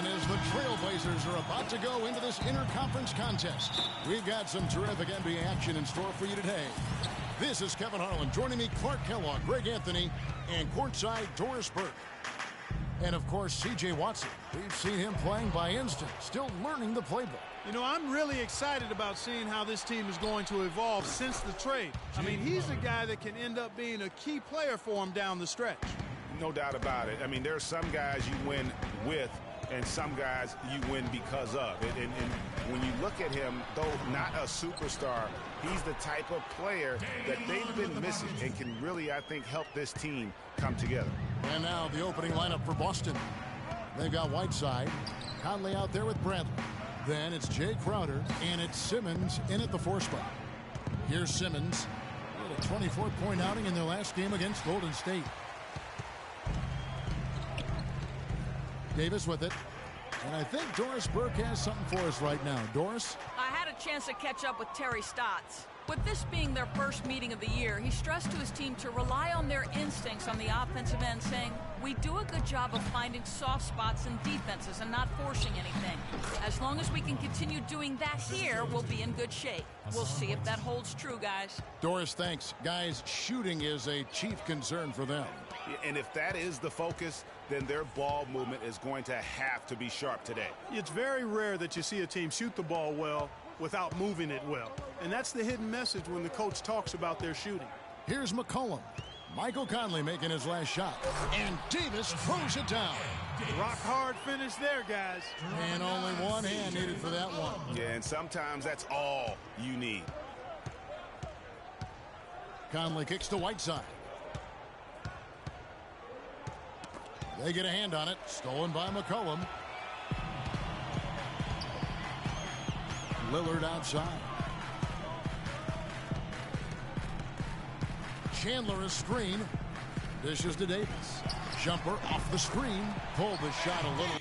Portland as the Trailblazers are about to go into this interconference contest. We've got some terrific NBA action in store for you today. This is Kevin Harlan. Joining me, Clark Kellogg, Greg Anthony, and courtside Doris Burke. And, of course, C.J. Watson. We've seen him playing by instinct, still learning the playbook. You know, I'm really excited about seeing how this team is going to evolve since the trade. I mean, he's a guy that can end up being a key player for him down the stretch. No doubt about it. I mean, there are some guys you win with and some guys you win because of. And when you look at him, though not a superstar, he's the type of player that they've been missing and can really, I think, help this team come together. And now the opening lineup for Boston. They've got Whiteside, Conley out there with Bradley. Then it's Jay Crowder, and it's Simmons in at the 4 spot. Here's Simmons. He had a 24-point outing in their last game against Golden State. Davis with it. And I think Doris Burke has something for us right now. Doris? I had a chance to catch up with Terry Stotts. With this being their first meeting of the year, he stressed to his team to rely on their instincts on the offensive end, saying, "We do a good job of finding soft spots in defenses and not forcing anything. As long as we can continue doing that here, we'll be in good shape." We'll see if that holds true, guys. Doris, thanks. Guys, shooting is a chief concern for them. And if that is the focus, then their ball movement is going to have to be sharp today. It's very rare that you see a team shoot the ball well without moving it well. And that's the hidden message when the coach talks about their shooting. Here's McCollum. Michael Conley making his last shot. And Davis throws it down. Rock hard finish there, guys. And only one hand needed for that one. Yeah, and sometimes that's all you need. Conley kicks to Whiteside. They get a hand on it. Stolen by McCollum. Lillard outside. Chandler a screen. Dishes to Davis. Jumper off the screen. Pulled the shot a little.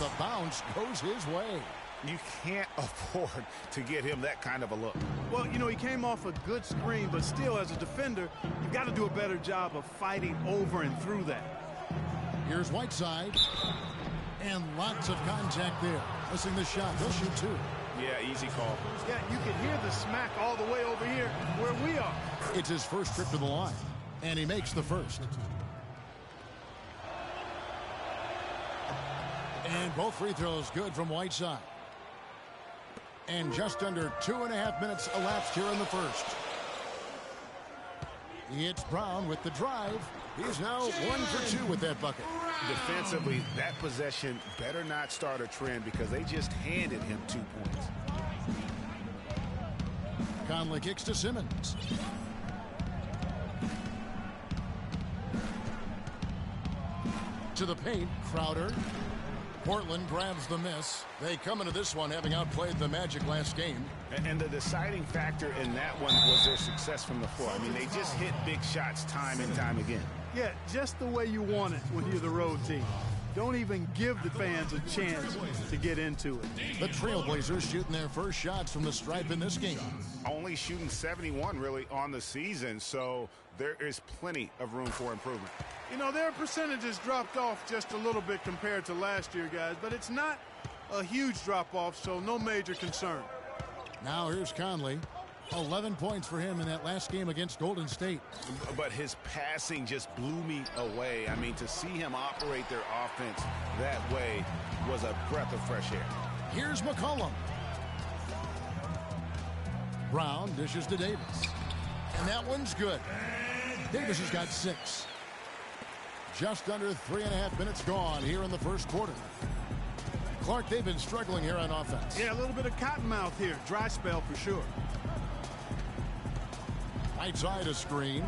the bounce goes his way. You can't afford to get him that kind of a look. Well, you know, he came off a good screen, but still, as a defender, you've got to do a better job of fighting over and through that. Here's Whiteside. And lots of contact there. Missing the shot. He'll shoot two. Yeah, easy call. Yeah, you can hear the smack all the way over here where we are. It's his first trip to the line, and he makes the first. And both free throws good from Whiteside. And just under 2.5 minutes elapsed here in the first. It's Brown with the drive. He's now 1 for 2 with that bucket. Defensively, that possession better not start a trend because they just handed him 2 points. Conley kicks to Simmons. To the paint, Crowder. Portland grabs the miss. They come into this one having outplayed the Magic last game. And the deciding factor in that one was their success from the floor. I mean, they just hit big shots time and time again. Yeah, just the way you want it when you're the road team. Don't even give the fans a chance to get into it. The Trailblazers shooting their first shots from the stripe in this game. Only shooting 71 really on the season, so there is plenty of room for improvement. You know, their percentages dropped off just a little bit compared to last year, guys, but it's not a huge drop-off, so no major concern. Now here's Conley. 11 points for him in that last game against Golden State. But his passing just blew me away. I mean, to see him operate their offense that way was a breath of fresh air. Here's McCollum. Brown dishes to Davis. And that one's good. Davis has got 6. Just under 3.5 minutes gone here in the first quarter. Clark, they've been struggling here on offense. Yeah, a little bit of cottonmouth here. Dry spell for sure. Right side a screen.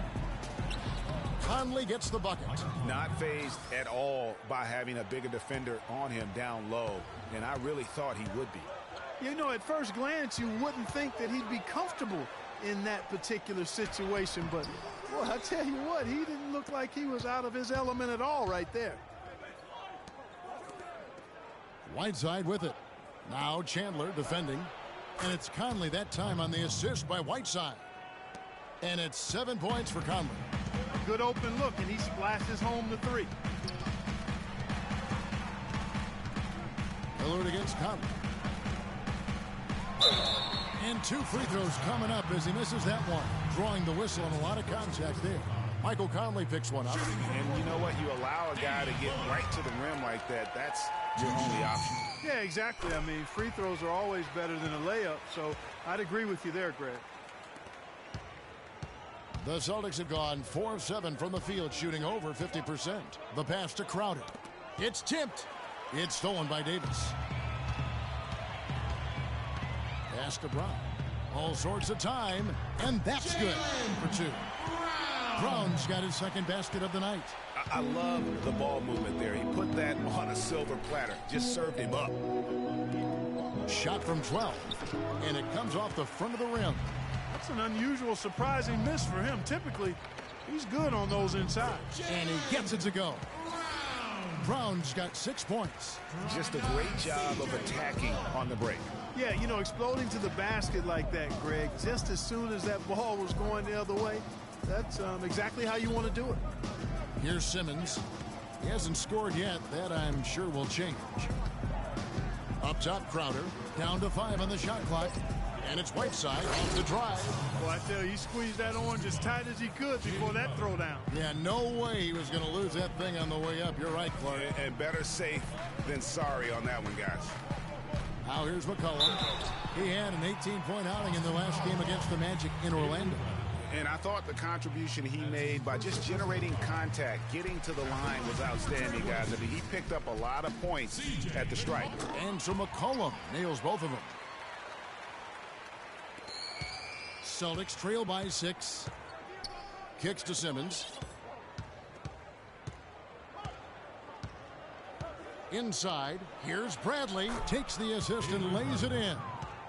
Conley gets the bucket. Not fazed at all by having a bigger defender on him down low, and I really thought he would be. You know, at first glance, you wouldn't think that he'd be comfortable in that particular situation, but, well, I tell you what, he didn't look like he was out of his element at all right there. Whiteside with it. Now Chandler defending. And it's Conley that time on the assist by Whiteside. And it's 7 points for Conley. Good open look, and he splashes home the 3. Lillard against Conley. And 2 free throws coming up as he misses that one. Drawing the whistle and a lot of contact there. Michael Conley picks one up. And you know what? You allow a guy to get right to the rim like that. That's your only option. Yeah, exactly. I mean, free throws are always better than a layup, so I'd agree with you there, Greg. The Celtics have gone 4 of 7 from the field, shooting over 50%. The pass to Crowder. It's tipped. It's stolen by Davis. Pass to Brown. All sorts of time, and that's good for 2. Brown's got his second basket of the night. I love the ball movement there. He put that on a silver platter. Just served him up. Shot from 12, and it comes off the front of the rim. That's an unusual, surprising miss for him. Typically, he's good on those inside. And he gets it to go. Brown's got 6 points. Just a great job of attacking on the break. Yeah, you know, exploding to the basket like that, Greg, just as soon as that ball was going the other way, that's exactly how you want to do it. Here's Simmons. He hasn't scored yet. That, I'm sure, will change. Up top, Crowder. Down to 5 on the shot clock. And it's Whiteside off the drive. Well, I tell you, he squeezed that orange as tight as he could before that throwdown. Yeah, no way he was going to lose that thing on the way up. You're right, Clark. And better safe than sorry on that one, guys. Now here's McCollum. He had an 18-point outing in the last game against the Magic in Orlando. And I thought the contribution he made by just generating contact, getting to the line was outstanding, guys. I mean, he picked up a lot of points at the stripe. And so McCollum nails both of them. Celtics trail by 6. Kicks to Simmons. Inside, here's Bradley. Takes the assist and lays it in.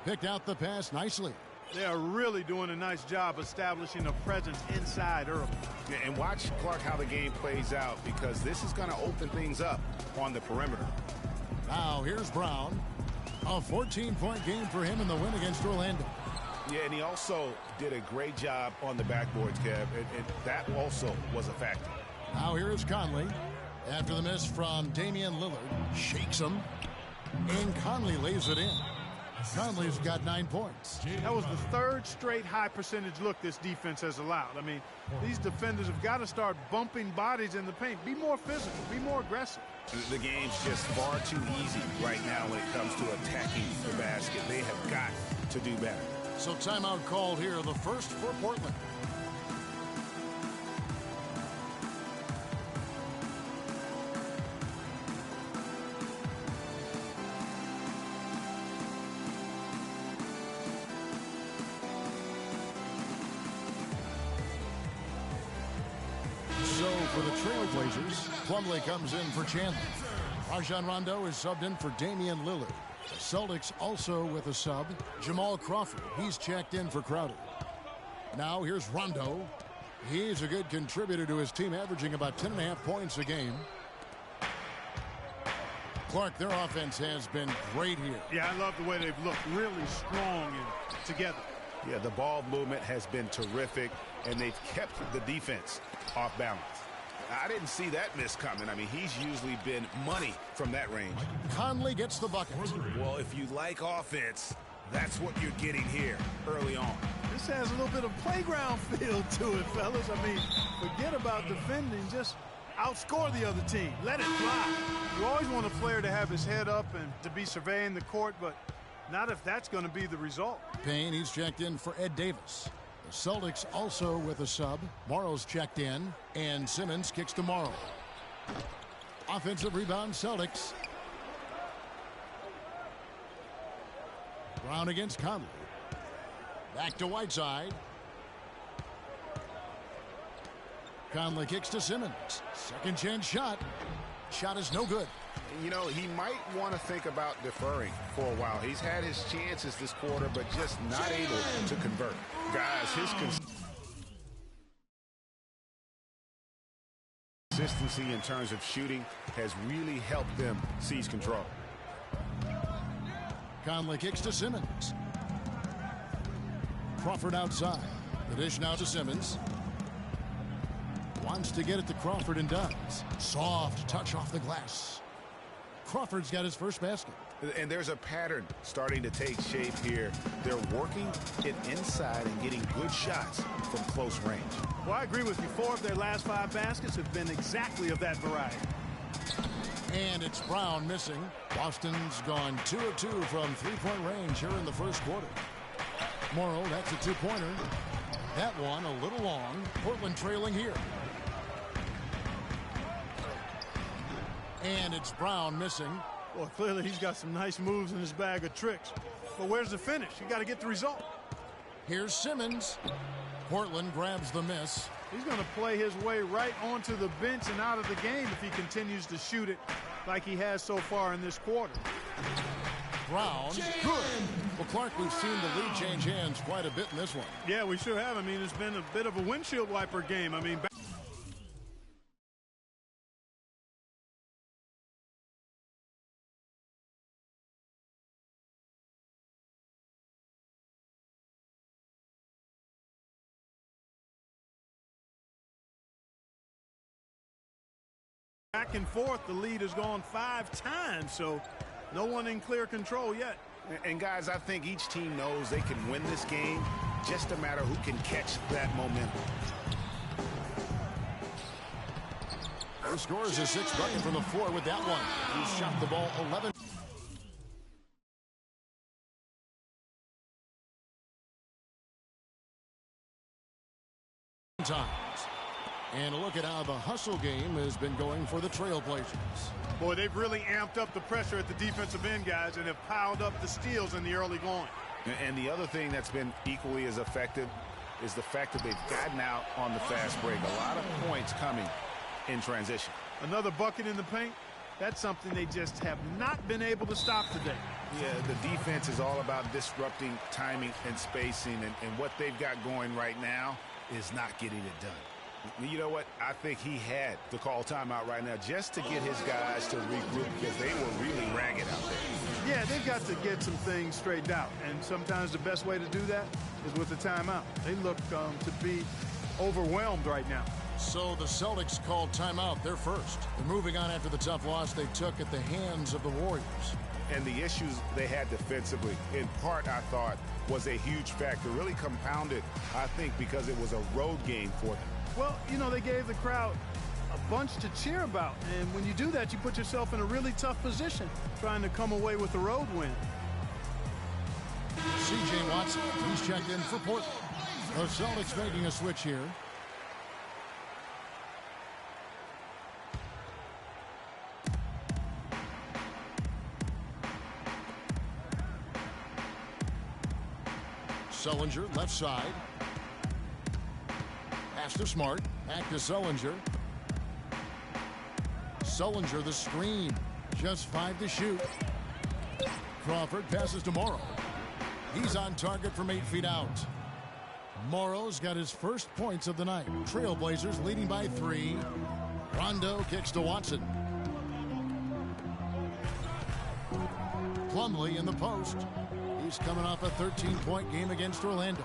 Picked out the pass nicely. They are really doing a nice job establishing a presence inside early. Yeah, and watch, Clark, how the game plays out, because this is going to open things up on the perimeter. Now here's Brown. A 14-point game for him in the win against Orlando. Yeah, and he also did a great job on the backboards, Kev, and that also was a factor. Now here is Conley. After the miss from Damian Lillard, shakes him, and Conley lays it in. Conley's got 9 points. That was the third straight high percentage look this defense has allowed. I mean, these defenders have got to start bumping bodies in the paint. Be more physical, be more aggressive. The game's just far too easy right now when it comes to attacking the basket. They have got to do better. So timeout called here, the first for Portland. So for the Trailblazers, Plumlee comes in for Chandler. Rajon Rondo is subbed in for Damian Lillard. The Celtics also with a sub, Jamal Crawford. He's checked in for Crowder. Now here's Rondo. He's a good contributor to his team, averaging about 10.5 points a game. Clark, their offense has been great here. Yeah, I love the way they've looked, really strong and together. Yeah, the ball movement has been terrific, and they've kept the defense off balance. I didn't see that miss coming. I mean, he's usually been money from that range. Conley gets the bucket. Well, if you like offense, that's what you're getting here early on. This has a little bit of playground feel to it, fellas. I mean, forget about defending. Just outscore the other team. Let it fly. You always want a player to have his head up and to be surveying the court, but not if that's going to be the result. Payne, he's checked in for Ed Davis. The Celtics also with a sub. Morrow's checked in, and Simmons kicks to Morrow. Offensive rebound, Celtics. Brown against Conley. Back to Whiteside. Conley kicks to Simmons. Second chance shot. Shot is no good. You know, he might want to think about deferring for a while. He's had his chances this quarter, but just not able to convert. Guys, his consistency in terms of shooting has really helped them seize control. Conley kicks to Simmons. Crawford outside. The dish now to Simmons. Wants to get it to Crawford and does. Soft touch off the glass. Crawford's got his first basket. And there's a pattern starting to take shape here. They're working it inside and getting good shots from close range. Well, I agree with you. 4 of their last 5 baskets have been exactly of that variety. And it's Brown missing. Boston's gone 2 of 2 from three-point range here in the first quarter. Morrow, that's a two-pointer. That one a little long. Portland trailing here. And it's Brown missing. Well, clearly he's got some nice moves in his bag of tricks. But where's the finish? You got to get the result. Here's Simmons. Portland grabs the miss. He's going to play his way right onto the bench and out of the game if he continues to shoot it like he has so far in this quarter. Brown, good. Well, Clark, we've seen the lead change hands quite a bit in this one. Yeah, we sure have. I mean, it's been a bit of a windshield wiper game. I mean, back and forth, the lead has gone 5 times, so no one in clear control yet. And guys, I think each team knows they can win this game. Just a matter who can catch that momentum. Who scores a 6th bucket from the floor with that one? He shot the ball 11 times. And a look at how the hustle game has been going for the Trailblazers. Boy, they've really amped up the pressure at the defensive end, guys, and have piled up the steals in the early going. And the other thing that's been equally as effective is the fact that they've gotten out on the fast break. A lot of points coming in transition. Another bucket in the paint. That's something they just have not been able to stop today. Yeah, the defense is all about disrupting timing and spacing, and what they've got going right now is not getting it done. You know what? I think he had to call timeout right now just to get his guys to regroup because they were really ragged out there. Yeah, they've got to get some things straightened out, and sometimes the best way to do that is with a timeout. They look to be overwhelmed right now. So the Celtics called timeout. They're first. They're moving on after the tough loss they took at the hands of the Warriors. And the issues they had defensively, in part, I thought, was a huge factor. Really compounded, I think, because it was a road game for them. Well, you know, they gave the crowd a bunch to cheer about. And when you do that, you put yourself in a really tough position trying to come away with the road win. C.J. Watson, he's checked in for Portland. The Celtics making a switch here. Sullinger, left side. Pass to Smart. Back to Sullinger. Sullinger, the screen. Just 5 to shoot. Crawford passes to Morrow. He's on target from 8 feet out. Morrow's got his first points of the night. Trailblazers leading by 3. Rondo kicks to Watson. Plumlee in the post. He's coming off a 13-point game against Orlando.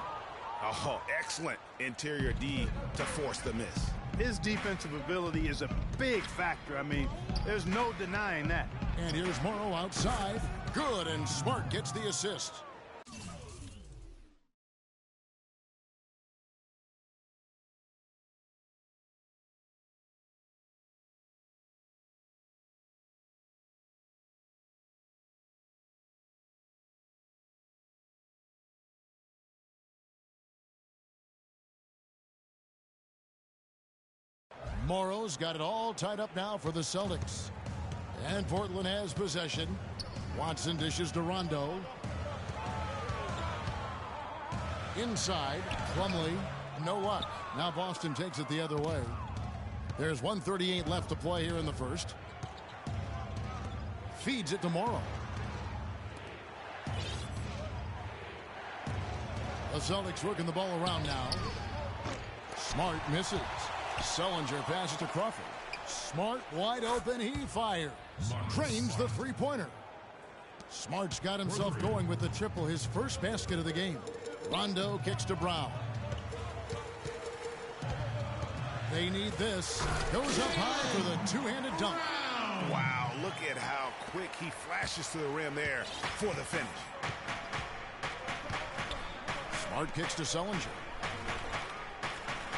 Oh, excellent interior D to force the miss. His defensive ability is a big factor. I mean, there's no denying that. And here's Morrow outside. Good, and Smart gets the assist. Morrow's got it all tied up now for the Celtics. And Portland has possession. Watson dishes to Rondo. Inside, Plumlee, no luck. Now Boston takes it the other way. There's 1:38 left to play here in the first. Feeds it to Morrow. The Celtics working the ball around now. Smart misses. Sullinger passes to Crawford. Smart wide open. He fires. Drains the three-pointer. Smart's got himself going with the triple, his first basket of the game. Rondo kicks to Brown. They need this. Goes up high for the two-handed dunk. Wow, look at how quick he flashes to the rim there for the finish. Smart kicks to Sullinger.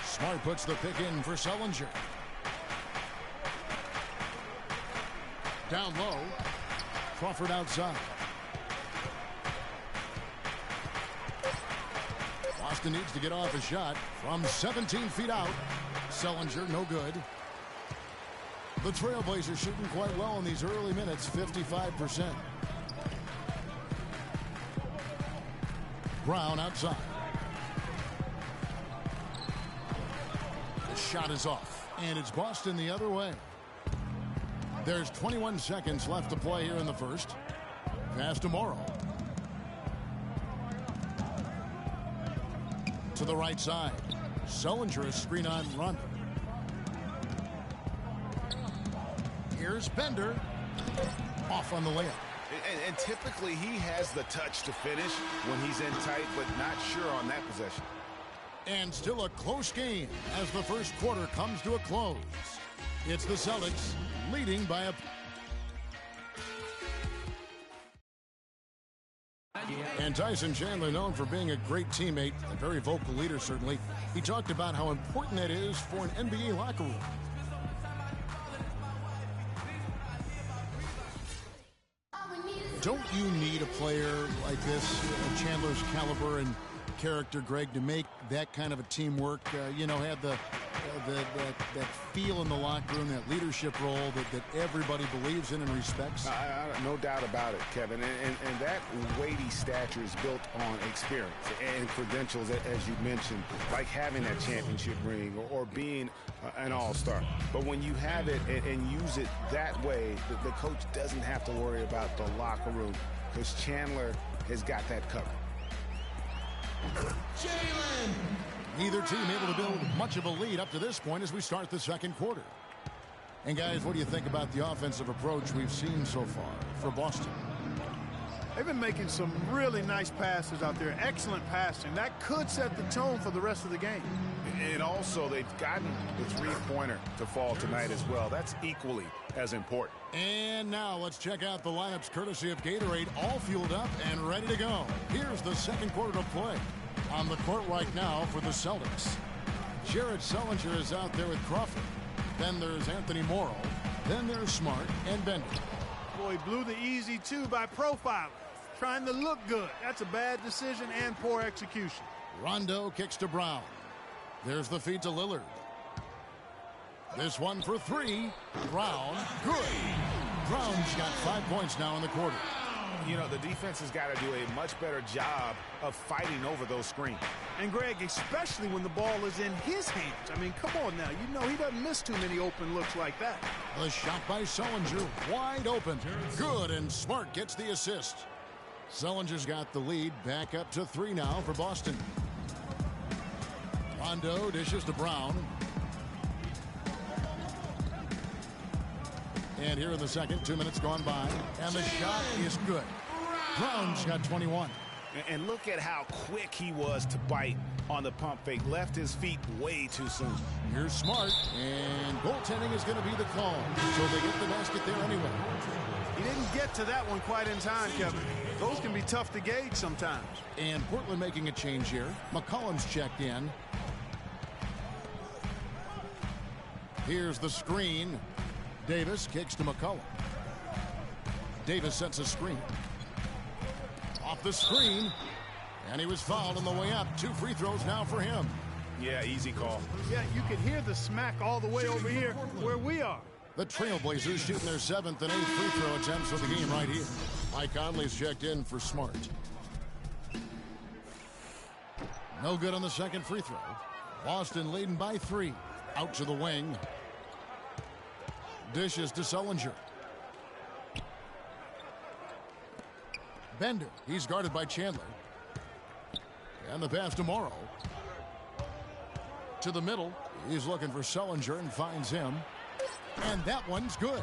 Smart puts the pick in for Sullinger. Down low. Crawford outside. Boston needs to get off a shot from 17 feet out. Sullinger, no good. The Trailblazers shooting quite well in these early minutes, 55%. Brown outside. The shot is off, and it's Boston the other way. There's 21 seconds left to play here in the first. Pass to Morrow. To the right side. Sullinger, a screen on Rondo. Here's Bender. Off on the layup. And typically he has the touch to finish when he's in tight, but not sure on that possession. And still a close game as the first quarter comes to a close. It's the Celtics leading by a... And Tyson Chandler, known for being a great teammate, a very vocal leader certainly, he talked about how important that is for an NBA locker room. Don't you need a player like this, Chandler's caliber and character, Greg, to make that kind of a team work? Have that feel in the locker room, that leadership role that everybody believes in and respects? No doubt about it, Kevin. And that weighty stature is built on experience and credentials, as you mentioned, like having that championship ring or being an all-star. But when you have it and use it that way, the coach doesn't have to worry about the locker room because Chandler has got that covered. Jalen! Neither team able to build much of a lead up to this point as we start the second quarter. And guys, what do you think about the offensive approach we've seen so far for Boston? They've been making some really nice passes out there. Excellent passing. That could set the tone for the rest of the game. And also, they've gotten the three-pointer to fall tonight as well. That's equally as important. And now let's check out the lineups courtesy of Gatorade, all fueled up and ready to go. Here's the second quarter to play. On the court right now for the Celtics, Jared Sullinger is out there with Crawford. Then there's Anthony Morrow. Then there's Smart and Bender. Boy, he blew the easy two by profiling. Trying to look good. That's a bad decision and poor execution. Rondo kicks to Brown. There's the feed to Lillard. This one for three. Brown, good. Brown's got 5 points now in the quarter. You know, the defense has got to do a much better job of fighting over those screens. And, Greg, especially when the ball is in his hands. I mean, come on now. You know he doesn't miss too many open looks like that. The shot by Sullinger, wide open. Good, and Smart gets the assist. Sullinger's got the lead, back up to 3 now for Boston. Rondo dishes to Brown. And here in the second, 2 minutes gone by, and the shot is good. Brown's got 21. And look at how quick he was to bite on the pump fake. Left his feet way too soon. Here's Smart, and goaltending is going to be the call. So they get the basket there anyway. He didn't get to that one quite in time, Kevin. Those can be tough to gauge sometimes. And Portland making a change here. McCollum's checked in. Here's the screen. Davis kicks to McCollum. Davis sets a screen. Off the screen. And he was fouled on the way up. 2 free throws now for him. Yeah, easy call. Yeah, you could hear the smack all the way over here where we are. The Trailblazers shooting their 7th and 8th free throw attempts of the game right here. Mike Conley's checked in for Smart. No good on the second free throw. Boston leading by 3. Out to the wing. Dishes to Sullinger. Bender, he's guarded by Chandler. And the pass to Morrow. To the middle, he's looking for Sullinger and finds him. And that one's good.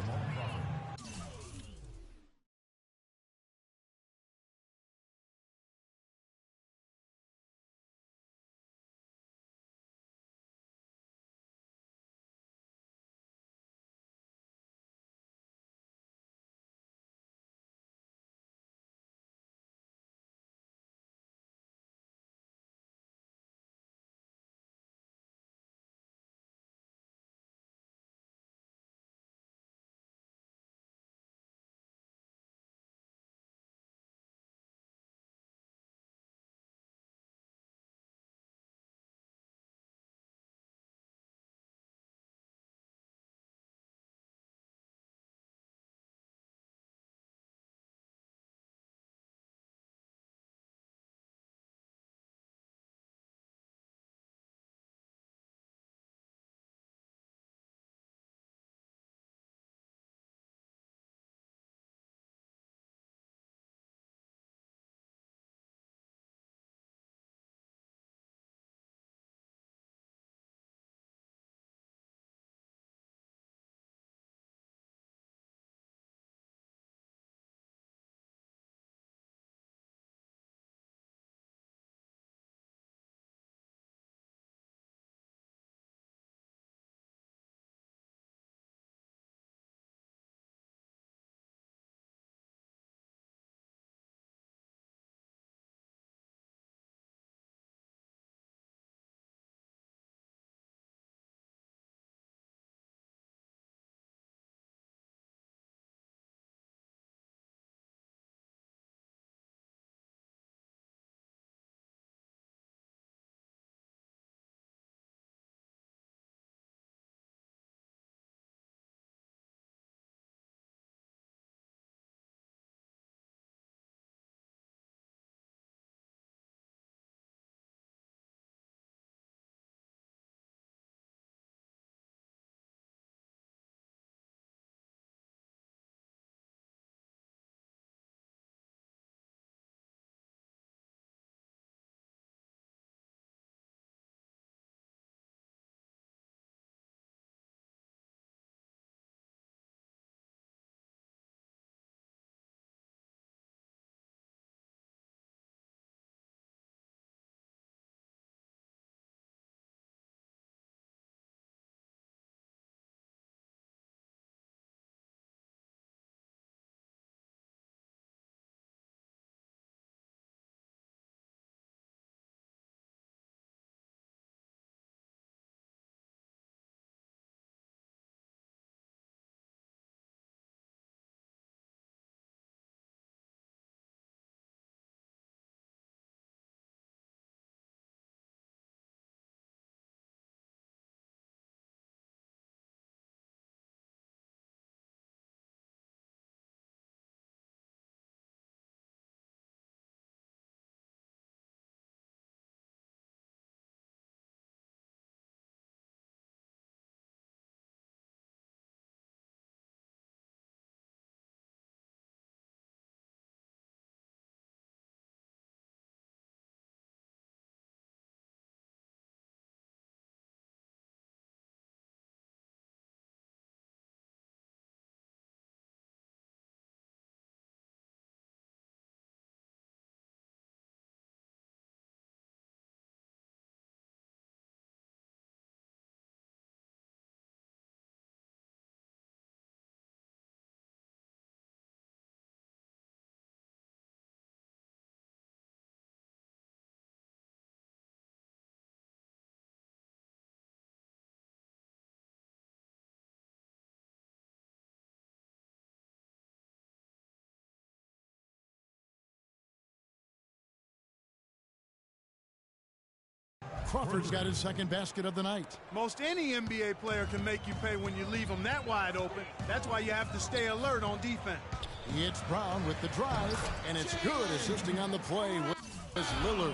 Crawford's got his second basket of the night. Most any NBA player can make you pay when you leave them that wide open. That's why you have to stay alert on defense. It's Brown with the drive, and it's good, assisting on the play with Lillard.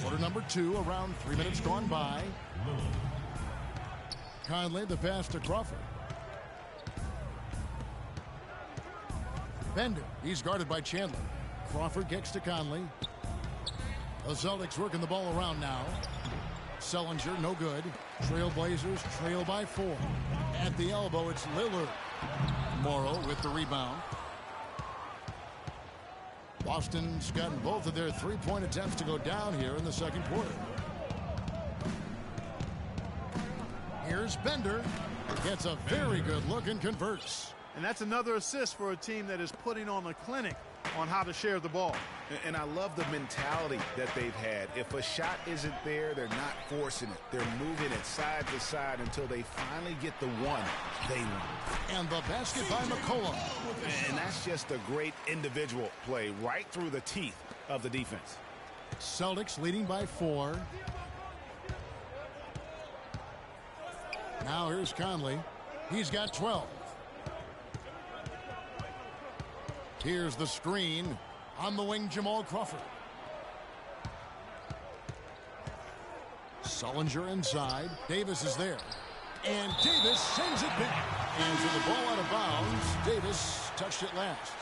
Quarter number 2, around 3 minutes gone by. Conley, the pass to Crawford. Bender, he's guarded by Chandler. Crawford kicks to Conley. The Celtics working the ball around now. Sullinger, no good. Trailblazers trail by 4. At the elbow, it's Lillard. Morrow with the rebound. Boston's gotten both of their three-point attempts to go down here in the second quarter. Here's Bender. Gets a very good look and converts. And that's another assist for a team that is putting on a clinic on how to share the ball. And I love the mentality that they've had. If a shot isn't there, they're not forcing it. They're moving it side to side until they finally get the one they want. And the basket by McCollum. And that's just a great individual play right through the teeth of the defense. Celtics leading by 4. Now here's Conley. He's got 12. Here's the screen. On the wing, Jamal Crawford. Sullinger inside. Davis is there. And Davis sends it back. And with the ball out of bounds, Davis touched it last.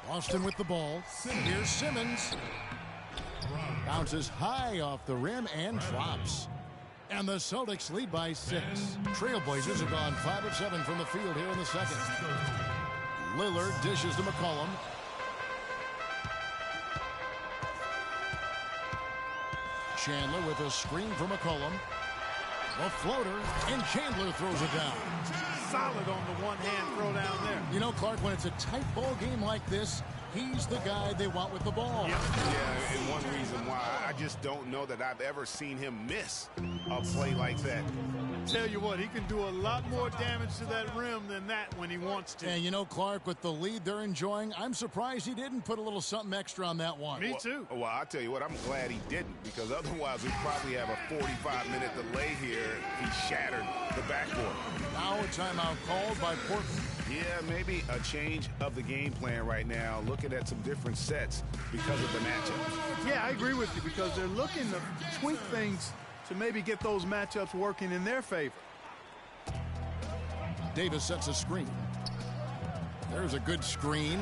Boston with the ball. Here's Simmons. Bounces high off the rim and drops. And the Celtics lead by 6. Trailblazers have gone 5 of 7 from the field here in the second. Lillard dishes to McCollum. Chandler with a screen for McCollum. A floater, and Chandler throws it down. Solid on the one-hand throw down there. You know, Clark, when it's a tight ball game like this, he's the guy they want with the ball. Yeah, and one reason why I just don't know that I've ever seen him miss a play like that. Tell you what, he can do a lot more damage to that rim than that when he wants to. And you know, Clark, with the lead they're enjoying, I'm surprised he didn't put a little something extra on that one. Me too. Well, I'll tell you what, I'm glad he didn't, because otherwise we'd probably have a 45-minute delay here. He shattered the backboard. Now a timeout called by Portland. Yeah, maybe a change of the game plan right now, looking at some different sets because of the matchup. Yeah, I agree with you, because they're looking to tweak things to maybe get those matchups working in their favor. Davis sets a screen. There's a good screen.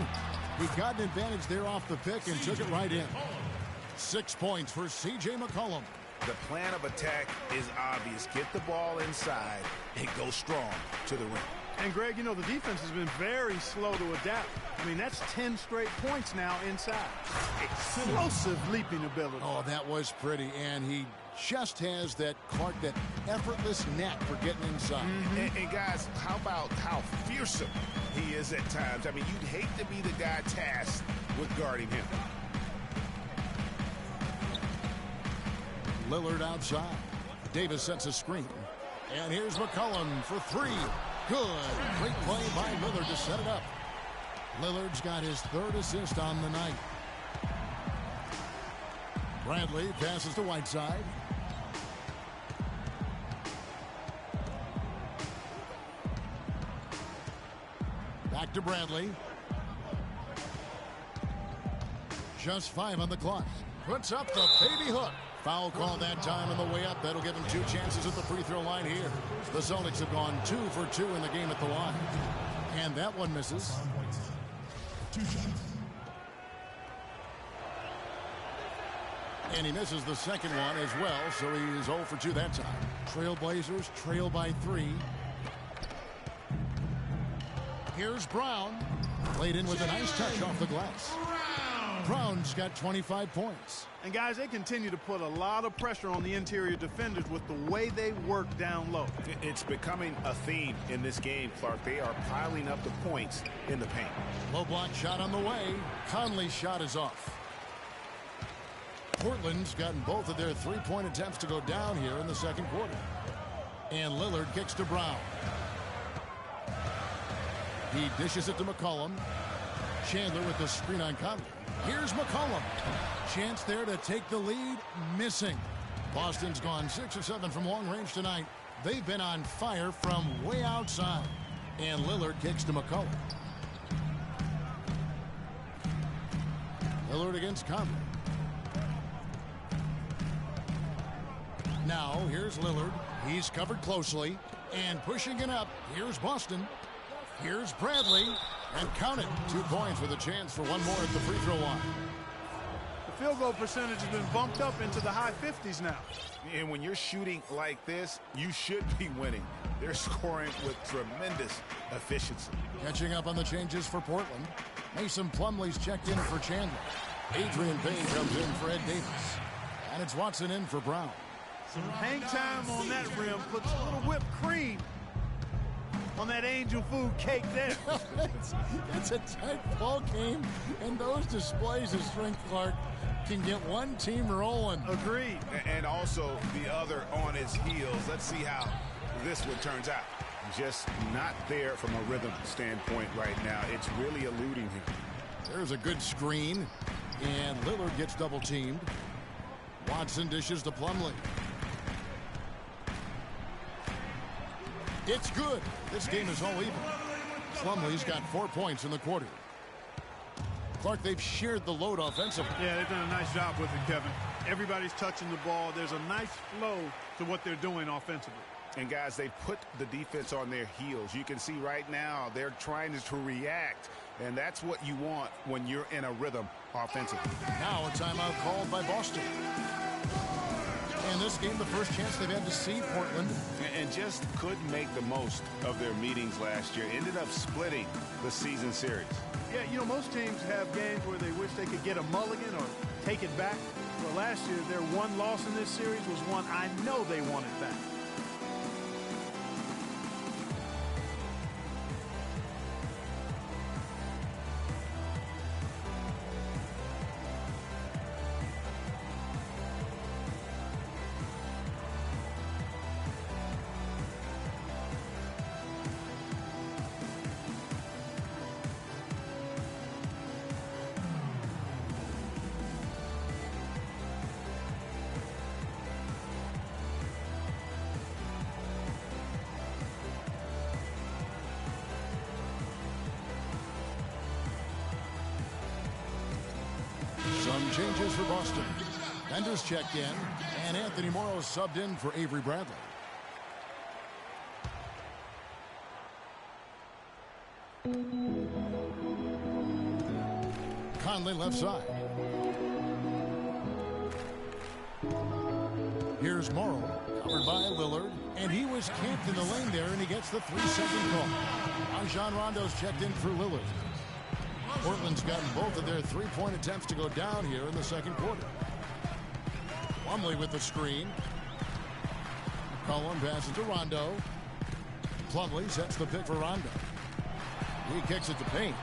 He got an advantage there off the pick and took it right in. 6 points for C.J. McCollum. The plan of attack is obvious. Get the ball inside and go strong to the rim. And, Greg, you know, the defense has been very slow to adapt. I mean, that's 10 straight points now inside. Explosive leaping ability. Oh, that was pretty. And he just has that, Clark, that effortless knack for getting inside. And guys, how about how fearsome he is at times? I mean, you'd hate to be the guy tasked with guarding him. Lillard outside. Davis sets a screen. And here's McCollum for 3. Good. Great play by Lillard to set it up. Lillard's got his 3rd assist on the night. Bradley passes to Whiteside. Back to Bradley. Just 5 on the clock. Puts up the baby hook. Foul call that time on the way up. That'll give him 2 chances at the free throw line here. The Celtics have gone 2 for 2 in the game at the line. And that one misses. 2 shots. And he misses the second one as well, so he is 0 for 2 that time. Trailblazers trail by 3. Here's Brown. Played in with a nice touch off the glass. Brown's got 25 points. And guys, they continue to put a lot of pressure on the interior defenders with the way they work down low. It's becoming a theme in this game, Clark. They are piling up the points in the paint. Low block shot on the way. Conley's shot is off. Portland's gotten both of their three-point attempts to go down here in the second quarter. And Lillard kicks to Brown. He dishes it to McCollum. Chandler with the screen on Conley. Here's McCollum. Chance there to take the lead. Missing. Boston's gone 6 of 7 from long range tonight. They've been on fire from way outside. And Lillard kicks to McCollum. Lillard against Conley. Now, here's Lillard. He's covered closely. And pushing it up. Here's Boston. Here's Bradley. And count it. 2 points with a chance for one more at the free throw line. The field goal percentage has been bumped up into the high 50s now. And when you're shooting like this, you should be winning. They're scoring with tremendous efficiency. Catching up on the changes for Portland. Mason Plumlee's checked in for Chandler. Adrian Payne comes in for Ed Davis. And it's Watson in for Brown. Some hang time on that rim puts a little whipped cream on that angel food cake there. It's a tight ball game, and those displays of strength, Clark, can get one team rolling. Agreed. And also the other on his heels. Let's see how this one turns out. Just not there from a rhythm standpoint right now. It's really eluding him. There's a good screen, and Lillard gets double teamed. Watson dishes to Plumlee. It's good. This game is all even. Plumlee's got 4 points in the quarter. Clark, they've shared the load offensively. Yeah, they've done a nice job with it, Kevin. Everybody's touching the ball. There's a nice flow to what they're doing offensively. And, guys, they've put the defense on their heels. You can see right now they're trying to react, and that's what you want when you're in a rhythm offensively. Now a timeout called by Boston. And this game, the first chance they've had to see Portland. And just couldn't make the most of their meetings last year. Ended up splitting the season series. Yeah, you know, most teams have games where they wish they could get a mulligan or take it back. Well, last year, their one loss in this series was one I know they wanted back. Some changes for Boston. Bender's checked in, and Anthony Morrow subbed in for Avery Bradley. Conley left side. Here's Morrow, covered by Lillard, and he was camped in the lane there, and he gets the 3-second call. Rajon Rondo's checked in for Lillard. Portland's gotten both of their three-point attempts to go down here in the second quarter. Plumlee with the screen. McCollum passes to Rondo. Plumlee sets the pick for Rondo. He kicks it to Payne.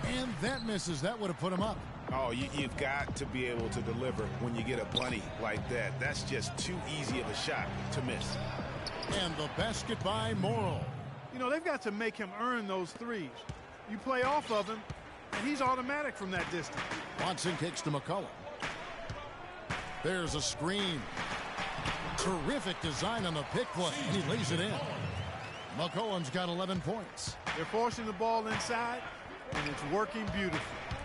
And that misses. That would have put him up. Oh, you've got to be able to deliver when you get a bunny like that. That's just too easy of a shot to miss. And the basket by Morrow. You know, they've got to make him earn those threes. You play off of him, and he's automatic from that distance. Watson kicks to McCollum. There's a screen. Terrific design on the pick play, and he lays it in. McCollum's got 11 points. They're forcing the ball inside, and it's working beautifully.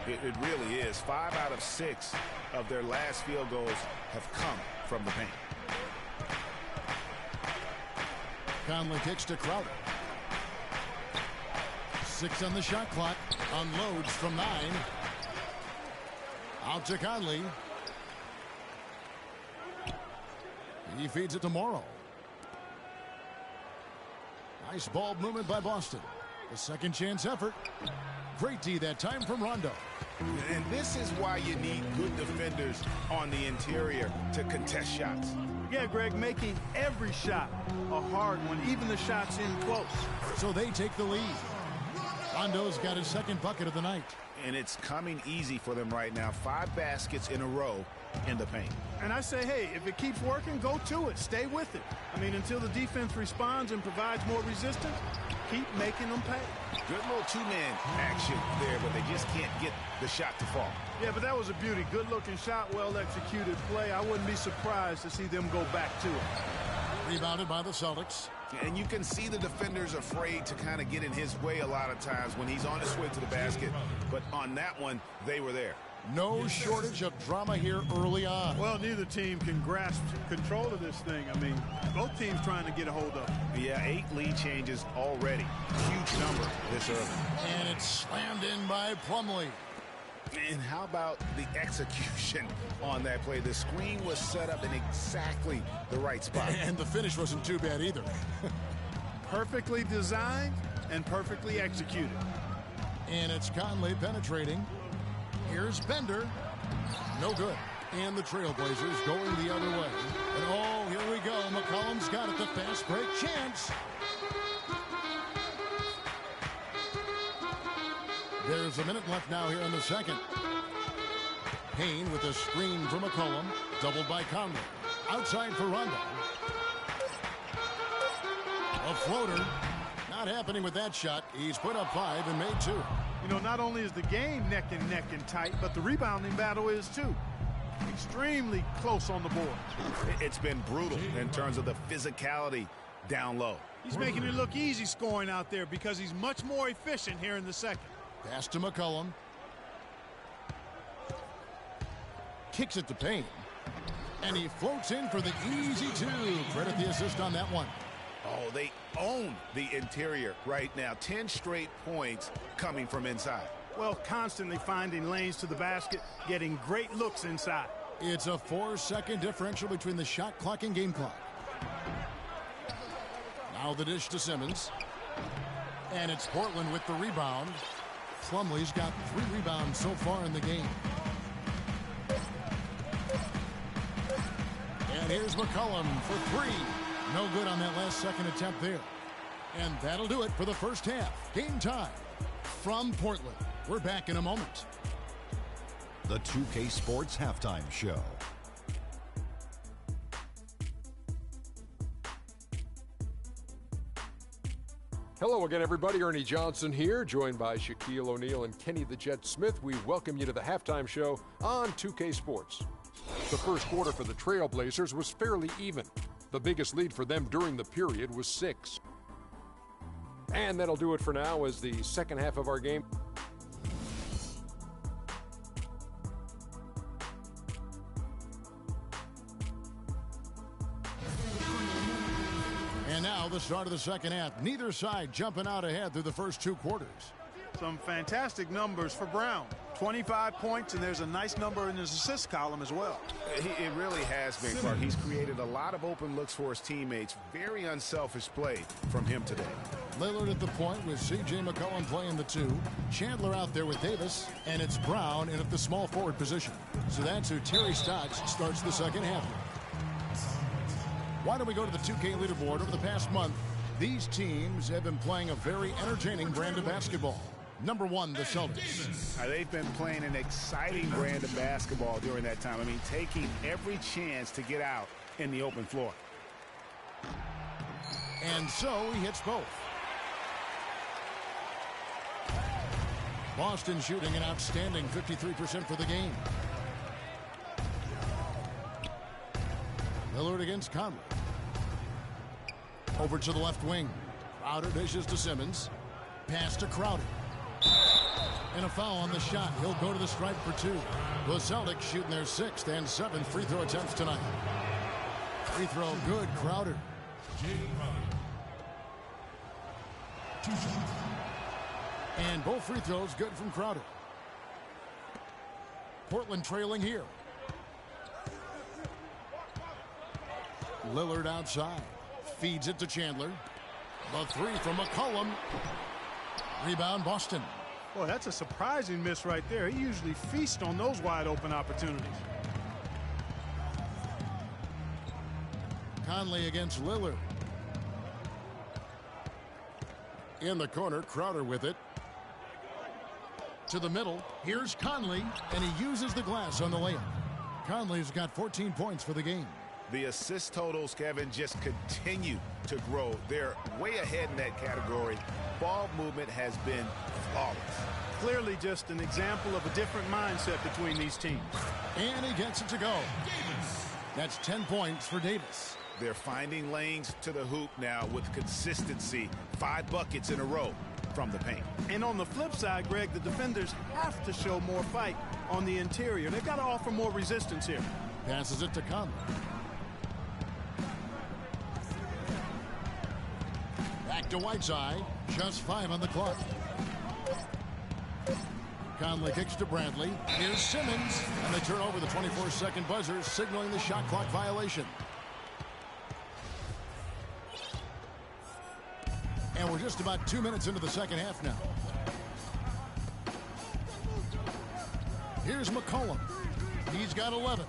It really is. 5 out of 6 of their last field goals have come from the paint. Conley kicks to Crowder. 6 on the shot clock. Unloads from 9. Out to Conley. He feeds it to Morrow. Nice ball movement by Boston. The second chance effort. Great D that time from Rondo. And this is why you need good defenders on the interior to contest shots. Yeah, Greg, making every shot a hard one, even the shots in close. So they take the lead. Rondo's got his second bucket of the night. And it's coming easy for them right now. 5 baskets in a row in the paint. And I say, hey, if it keeps working, go to it. Stay with it. I mean, until the defense responds and provides more resistance, keep making them pay. Good little two-man action there, but they just can't get the shot to fall. Yeah, but that was a beauty. Good-looking shot, well-executed play. I wouldn't be surprised to see them go back to it. Rebounded by the Celtics. And you can see the defenders afraid to kind of get in his way a lot of times when he's on his way to the basket. But on that one, they were there. No shortage of drama here early on. Well, neither team can grasp control of this thing. I mean, both teams trying to get a hold of it. Yeah, 8 lead changes already. Huge number this early. And it's slammed in by Plumlee. And how about the execution on that play? The screen was set up in exactly the right spot. And the finish wasn't too bad either. Perfectly designed and perfectly executed. And it's Conley penetrating. Here's Bender. No good. And the Trailblazers going the other way. And oh, here we go. McCollum's got it. The fast break chance. There's a minute left now here in the second. Payne with a screen from McCollum. Doubled by Conley. Outside for Rondo. A floater. Not happening with that shot. He's put up 5 and made 2. You know, not only is the game neck and tight, but the rebounding battle is too. Extremely close on the board. It's been brutal in terms of the physicality down low. He's making it look easy scoring out there because he's much more efficient here in the second. Pass to McCollum. Kicks it to Payne. And he floats in for the easy 2. Credit the assist on that one. Oh, they own the interior right now. 10 straight points coming from inside. Well, constantly finding lanes to the basket, getting great looks inside. It's a 4-second differential between the shot clock and game clock. Now the dish to Simmons. And it's Portland with the rebound. Plumlee's got 3 rebounds so far in the game. And here's McCollum for 3. No good on that last second attempt there. And that'll do it for the first half. Game time from Portland. We're back in a moment. The 2K Sports Halftime Show. Hello again, everybody. Ernie Johnson here, joined by Shaquille O'Neal and Kenny the Jet Smith. We welcome you to the halftime show on 2K Sports. The first quarter for the Trailblazers was fairly even. The biggest lead for them during the period was 6. And that'll do it for now as the second half of our game. And now the start of the second half. Neither side jumping out ahead through the first 2 quarters. Some fantastic numbers for Brown. 25 points, and there's a nice number in his assist column as well. It really has been, Clark. He's created a lot of open looks for his teammates. Very unselfish play from him today. Lillard at the point with C.J. McCollum playing the 2. Chandler out there with Davis, and it's Brown in at the small forward position. So that's who Terry Stotts starts the second half with. Why don't we go to the 2K leaderboard? Over the past month, these teams have been playing a very entertaining brand of basketball. Number 1, the Celtics. They've been playing an exciting brand of basketball during that time. I mean, taking every chance to get out in the open floor. And so he hits both. Boston shooting an outstanding 53% for the game. Lillard against Conley. Over to the left wing. Crowder dishes to Simmons. Pass to Crowder. And a foul on the shot. He'll go to the stripe for 2. The Celtics shooting their 6th and 7th free throw attempts tonight. Free throw good, Crowder. And both free throws good from Crowder. Portland trailing here. Lillard outside. Feeds it to Chandler. The 3 from McCollum. Rebound Boston. Boy, that's a surprising miss right there. He usually feasts on those wide-open opportunities. Conley against Lillard. In the corner, Crowder with it. To the middle, here's Conley, and he uses the glass on the layup. Conley's got 14 points for the game. The assist totals, Kevin, just continue to grow. They're way ahead in that category. Ball movement has been flawless. Clearly just an example of a different mindset between these teams. And he gets it to go. That's 10 points for Davis. They're finding lanes to the hoop now with consistency. 5 buckets in a row from the paint. And on the flip side, Greg, the defenders have to show more fight on the interior. They've got to offer more resistance here. Passes it to Conley. Back to Whiteside. Just 5 on the clock. Conley kicks to Bradley. Here's Simmons. And they turn over the 24-second buzzer, signaling the shot clock violation. And we're just about 2 minutes into the second half now. Here's McCollum. He's got 11.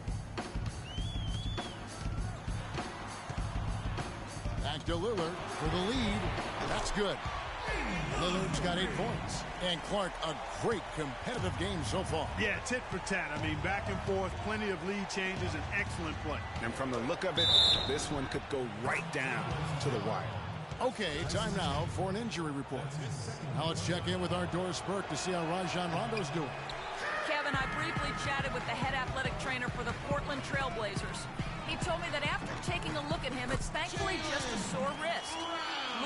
Back to Lillard for the lead. That's good. Lillard's got 8 points. And Clark, a great competitive game so far. Yeah, tit for tat. I mean, back and forth, plenty of lead changes, and excellent play. And from the look of it, this one could go right down to the wire. Okay, time now for an injury report. Now let's check in with our Doris Burke to see how Rajon Rondo's doing. Kevin, I briefly chatted with the head athletic trainer for the Portland Trail Blazers. He told me that after taking a look at him, it's thankfully just a sore wrist.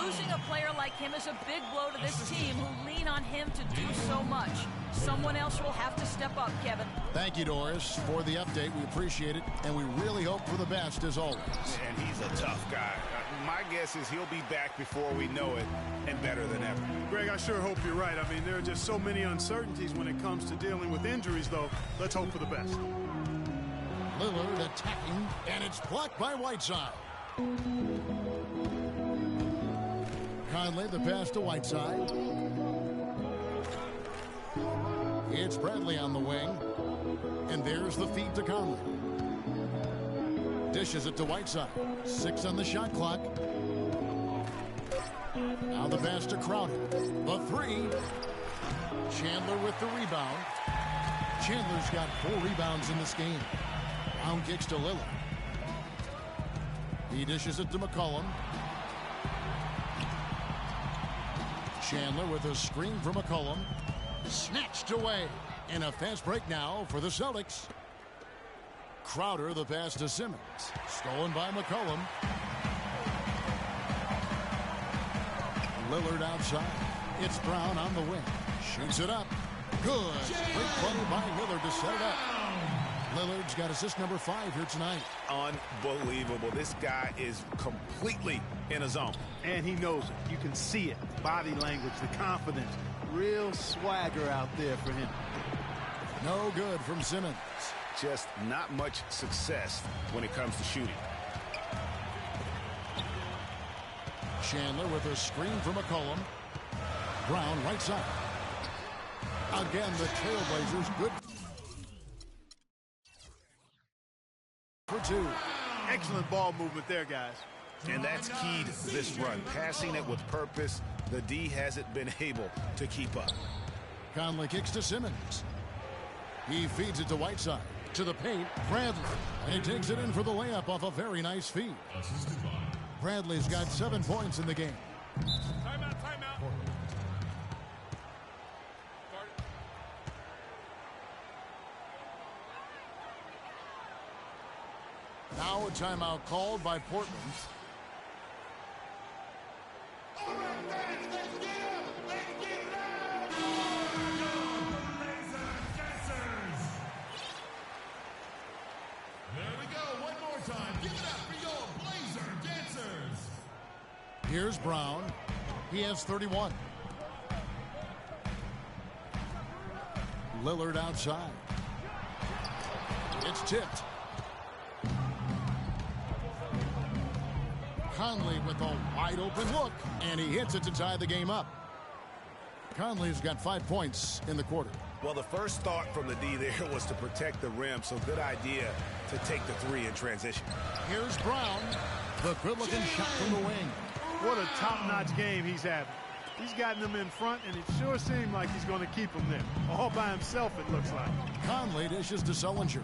Losing a player like him is a big blow to this team who lean on him to do so much. Someone else will have to step up, Kevin. Thank you, Doris, for the update. We appreciate it, and we really hope for the best as always. And he's a tough guy. My guess is he'll be back before we know it, and better than ever. Greg, I sure hope you're right. I mean, there are just so many uncertainties when it comes to dealing with injuries, though. Let's hope for the best. Lillard attacking, and it's blocked by Whiteside. Conley, the pass to Whiteside. It's Bradley on the wing. And there's the feed to Conley. Dishes it to Whiteside. 6 on the shot clock. Now the pass to Crowder. The 3. Chandler with the rebound. Chandler's got 4 rebounds in this game. Brown kicks to Lillard. He dishes it to McCollum. Chandler with a screen for McCollum. Snatched away. And a fast break now for the Celtics. Crowder, the pass to Simmons. Stolen by McCollum. Lillard outside. It's Brown on the wing. Shoots it up. Good. Great play by Lillard to set it up. Lillard's got assist number 5 here tonight. Unbelievable. This guy is completely in a zone. And he knows it. You can see it. Body language, the confidence. Real swagger out there for him. No good from Simmons. Just not much success when it comes to shooting. Chandler with a screen for McCollum. Brown right side. Again, the Trailblazers good for 2. Excellent ball movement there, guys. And that's key to this run. Passing it with purpose. The D hasn't been able to keep up. Conley kicks to Simmons. He feeds it to Whiteside. To the paint, Bradley. And he takes it in for the layup off a very nice feed. Bradley's got 7 points in the game. Timeout, timeout. Now a timeout called by Portland. All right, fans, let's get up. Let's get it up. Blazer dancers. There we go. One more time. Give it up for your Blazer dancers. Here's Brown. He has 31. Lillard outside. It's tipped. Conley with a wide open look, and he hits it to tie the game up. Conley's got 5 points in the quarter. Well, the first thought from the D there was to protect the rim, so good idea to take the three in transition. Here's Brown. The good-looking shot from the wing. What a top-notch game he's having. He's gotten them in front, and it sure seemed like he's going to keep them there. All by himself, it looks like. Conley dishes to Sullinger.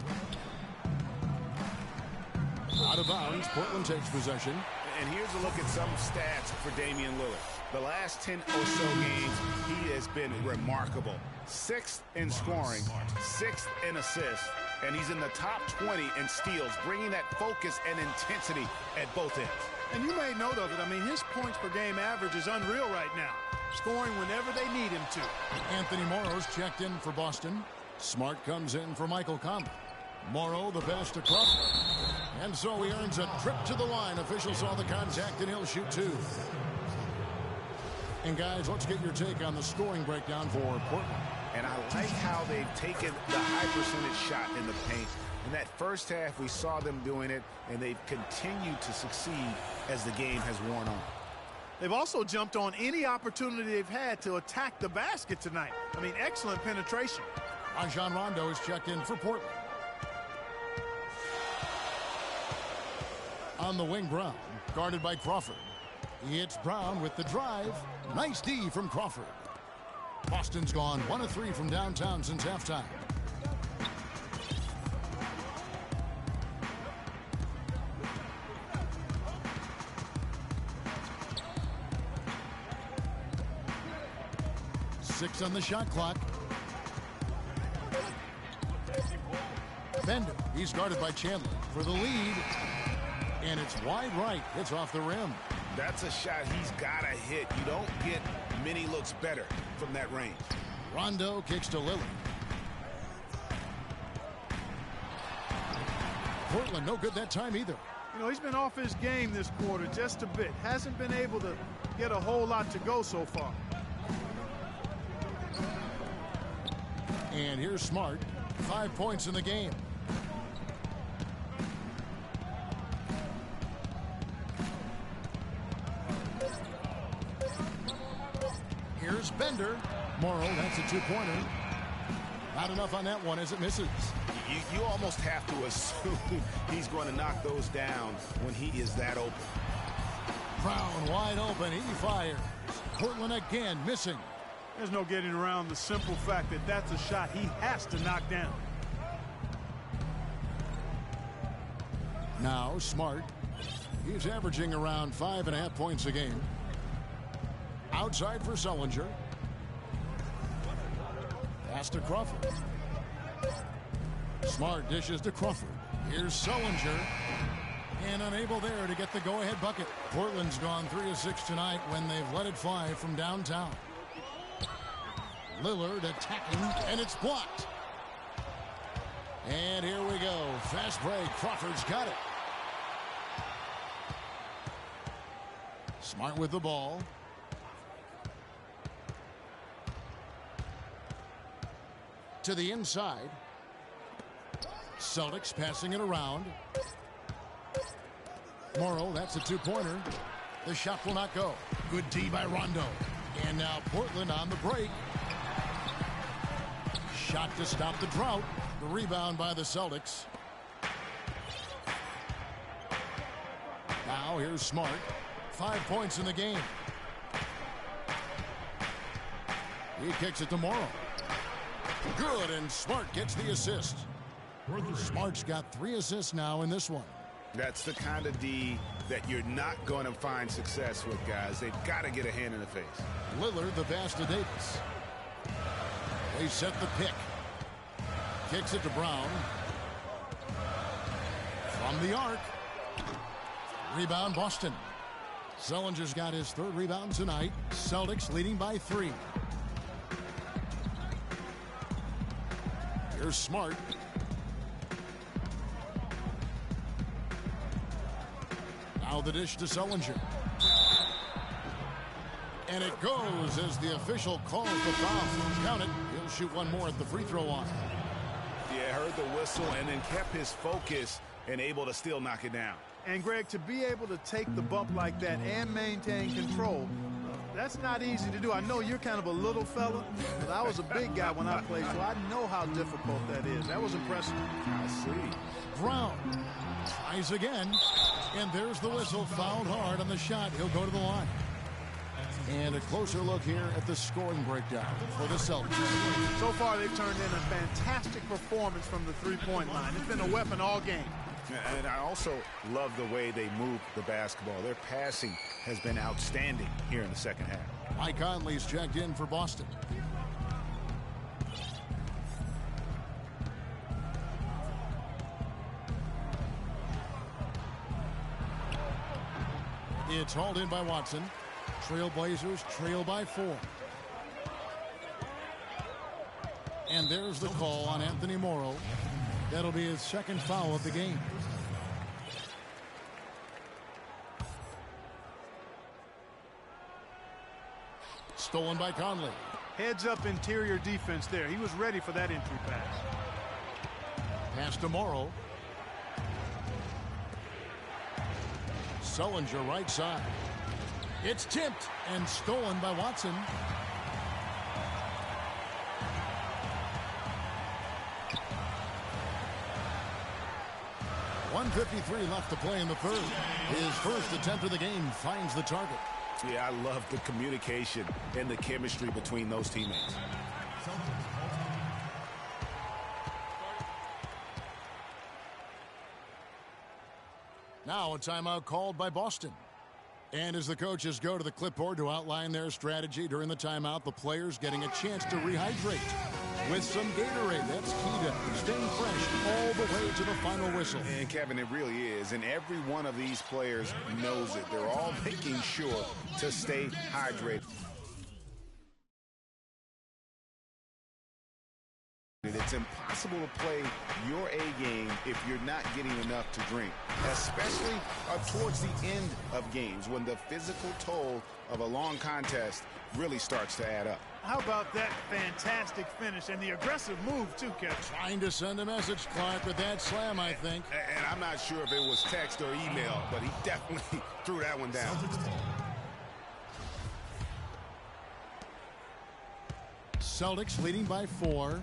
Out of bounds, Portland takes possession. And here's a look at some stats for Damian Lillard. The last 10 or so games, he has been remarkable. 6th in scoring, 6th in assists, and he's in the top 20 in steals, bringing that focus and intensity at both ends. And you made note of it. I mean, his points per game average is unreal right now, scoring whenever they need him to. Anthony Morrow's checked in for Boston. Smart comes in for Michael Conley. Morrow the pass to Crawford. And so he earns a trip to the line. Officials saw the contact, and he'll shoot 2. And guys, let's get your take on the scoring breakdown for Portland. And I like how they've taken the high percentage shot in the paint. In that first half, we saw them doing it, and they've continued to succeed as the game has worn on. They've also jumped on any opportunity they've had to attack the basket tonight. I mean, excellent penetration. Rajon Rondo is checked in for Portland. On the wing, Brown, guarded by Crawford. It's Brown with the drive. Nice D from Crawford. Boston's gone 1 of 3 from downtown since halftime. Six on the shot clock. Bender, he's guarded by Chandler for the lead. And it's wide right. It's off the rim. That's a shot he's got to hit. You don't get many looks better from that range. Rondo kicks to Lillard. Portland no good that time either. You know, he's been off his game this quarter just a bit. Hasn't been able to get a whole lot to go so far. And here's Smart. 5 points in the game. Here's Bender. Morrow, that's a 2-pointer. Not enough on that one as it misses. You almost have to assume he's going to knock those down when he is that open. Brown wide open. He fires. Portland again missing. There's no getting around the simple fact that that's a shot he has to knock down. Now Smart. He's averaging around 5.5 points a game. Outside for Sullinger. Pass to Crawford. Smart dishes to Crawford. Here's Sullinger. And unable there to get the go-ahead bucket. Portland's gone 3 of 6 tonight when they've let it fly from downtown. Lillard attacking, and it's blocked. And here we go. Fast break. Crawford's got it. Smart with the ball. To the inside. Celtics passing it around. Morrow, that's a 2-pointer. The shot will not go. Good D by Rondo. And now Portland on the break. Shot to stop the drought. The rebound by the Celtics. Now here's Smart. 5 points in the game. He kicks it to Morrow. Good, and Smart gets the assist. Smart's got 3 assists now in this one. That's the kind of D that you're not going to find success with, guys. They've got to get a hand in the face. Lillard, the pass to Davis. They set the pick. Kicks it to Brown. From the arc. Rebound, Boston. Sullinger's got his 3rd rebound tonight. Celtics leading by 3. Here's Smart. Now the dish to Sullinger. And it goes as the official calls the foul. Count it. He'll shoot one more at the free throw line. Yeah, heard the whistle and then kept his focus and able to still knock it down. And, Greg, to be able to take the bump like that and maintain control, That's not easy to do. I know you're kind of a little fella, but I was a big guy when I played, so I know how difficult that is. That was impressive. I see. Brown tries again, and there's the whistle. Fouled hard on the shot. He'll go to the line. And a closer look here at the scoring breakdown for the Celtics. So far, they've turned in a fantastic performance from the three-point line. It's been a weapon all game. And I also love the way they move the basketball. Their passing has been outstanding here in the second half. Mike Conley's checked in for Boston. It's hauled in by Watson. Trailblazers trail by 4. And there's the call on Anthony Morrow. That'll be his second foul of the game. Stolen by Conley. Heads up interior defense there. He was ready for that entry pass. Pass to Morrow. Sullinger right side. It's tipped and stolen by Watson. .153 left to play in the third. His first attempt of the game finds the target. Yeah, I love the communication and the chemistry between those teammates. Now a timeout called by Boston. And as the coaches go to the clipboard to outline their strategy during the timeout, the players getting a chance to rehydrate with some Gatorade. That's key to staying fresh all the way to the final whistle. And Kevin, it really is. And every one of these players knows it. They're all making sure to stay hydrated. It's impossible to play your A game if you're not getting enough to drink, especially towards the end of games when the physical toll of a long contest really starts to add up. How about that fantastic finish and the aggressive move, too, Kevin? Trying to send a message, Clark, with that slam, I think. And I'm not sure if it was text or email, but he definitely threw that one down. Celtics leading by 4.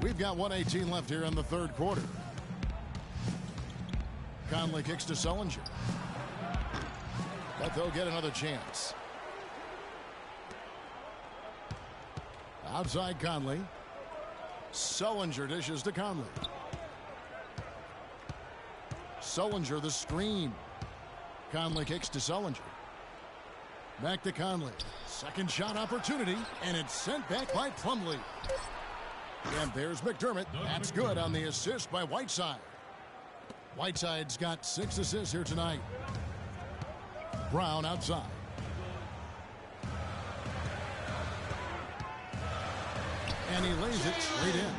We've got 1:18 left here in the third quarter. Conley kicks to Sullinger. But they'll get another chance. Outside Conley. Sullinger dishes to Conley. Sullinger the screen. Conley kicks to Sullinger. Back to Conley. Second shot opportunity, and it's sent back by Plumlee. And there's McDermott. That's good on the assist by Whiteside. Whiteside's got 6 assists here tonight. Brown outside. And he lays it straight in.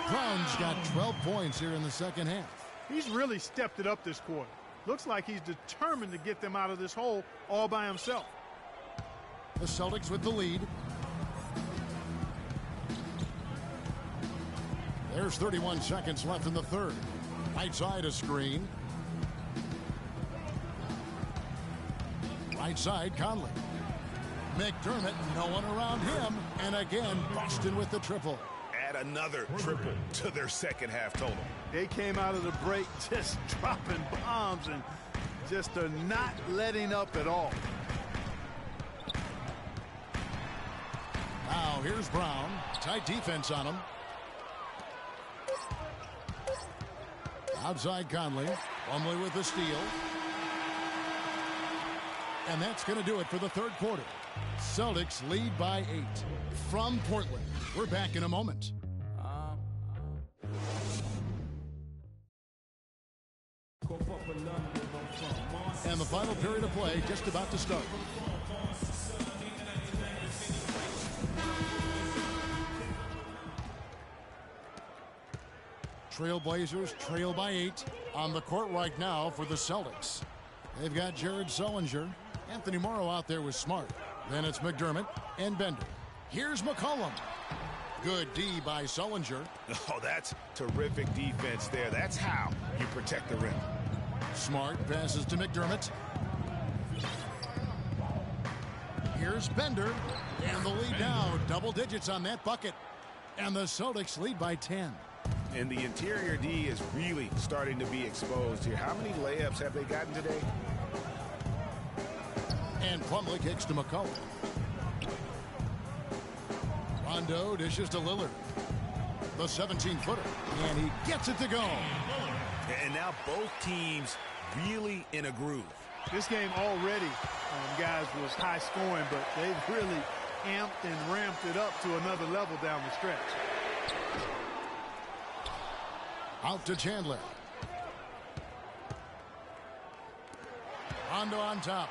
Brown's got 12 points here in the second half. He's really stepped it up this quarter. Looks like he's determined to get them out of this hole all by himself. The Celtics with the lead. There's 31 seconds left in the third. Right side a screen. Right side Conley. McDermott, no one around him. And again, Boston with the triple. Add another triple to their second half total. They came out of the break just dropping bombs and just are not letting up at all. Now here's Brown. Tight defense on him. Outside Conley. Plumlee with the steal. And that's going to do it for the third quarter. Celtics lead by 8. From Portland, we're back in a moment. And the final period of play just about to start. Trailblazers trail by 8 on the court right now for the Celtics. They've got Jared Sullinger. Anthony Morrow out there with Smart. Then it's McDermott and Bender. Here's McCollum. Good D by Sullinger. Oh, that's terrific defense there. That's how you protect the rim. Smart passes to McDermott. Here's Bender. And the lead now, double digits on that bucket. And the Celtics lead by 10. And the interior D is really starting to be exposed here. How many layups have they gotten today? And Plumlee kicks to McCollum. Rondo dishes to Lillard. The 17-footer. And he gets it to go. And now both teams really in a groove. This game already, guys, was high scoring, but they've really amped and ramped it up to another level down the stretch. Out to Chandler. Rondo on top.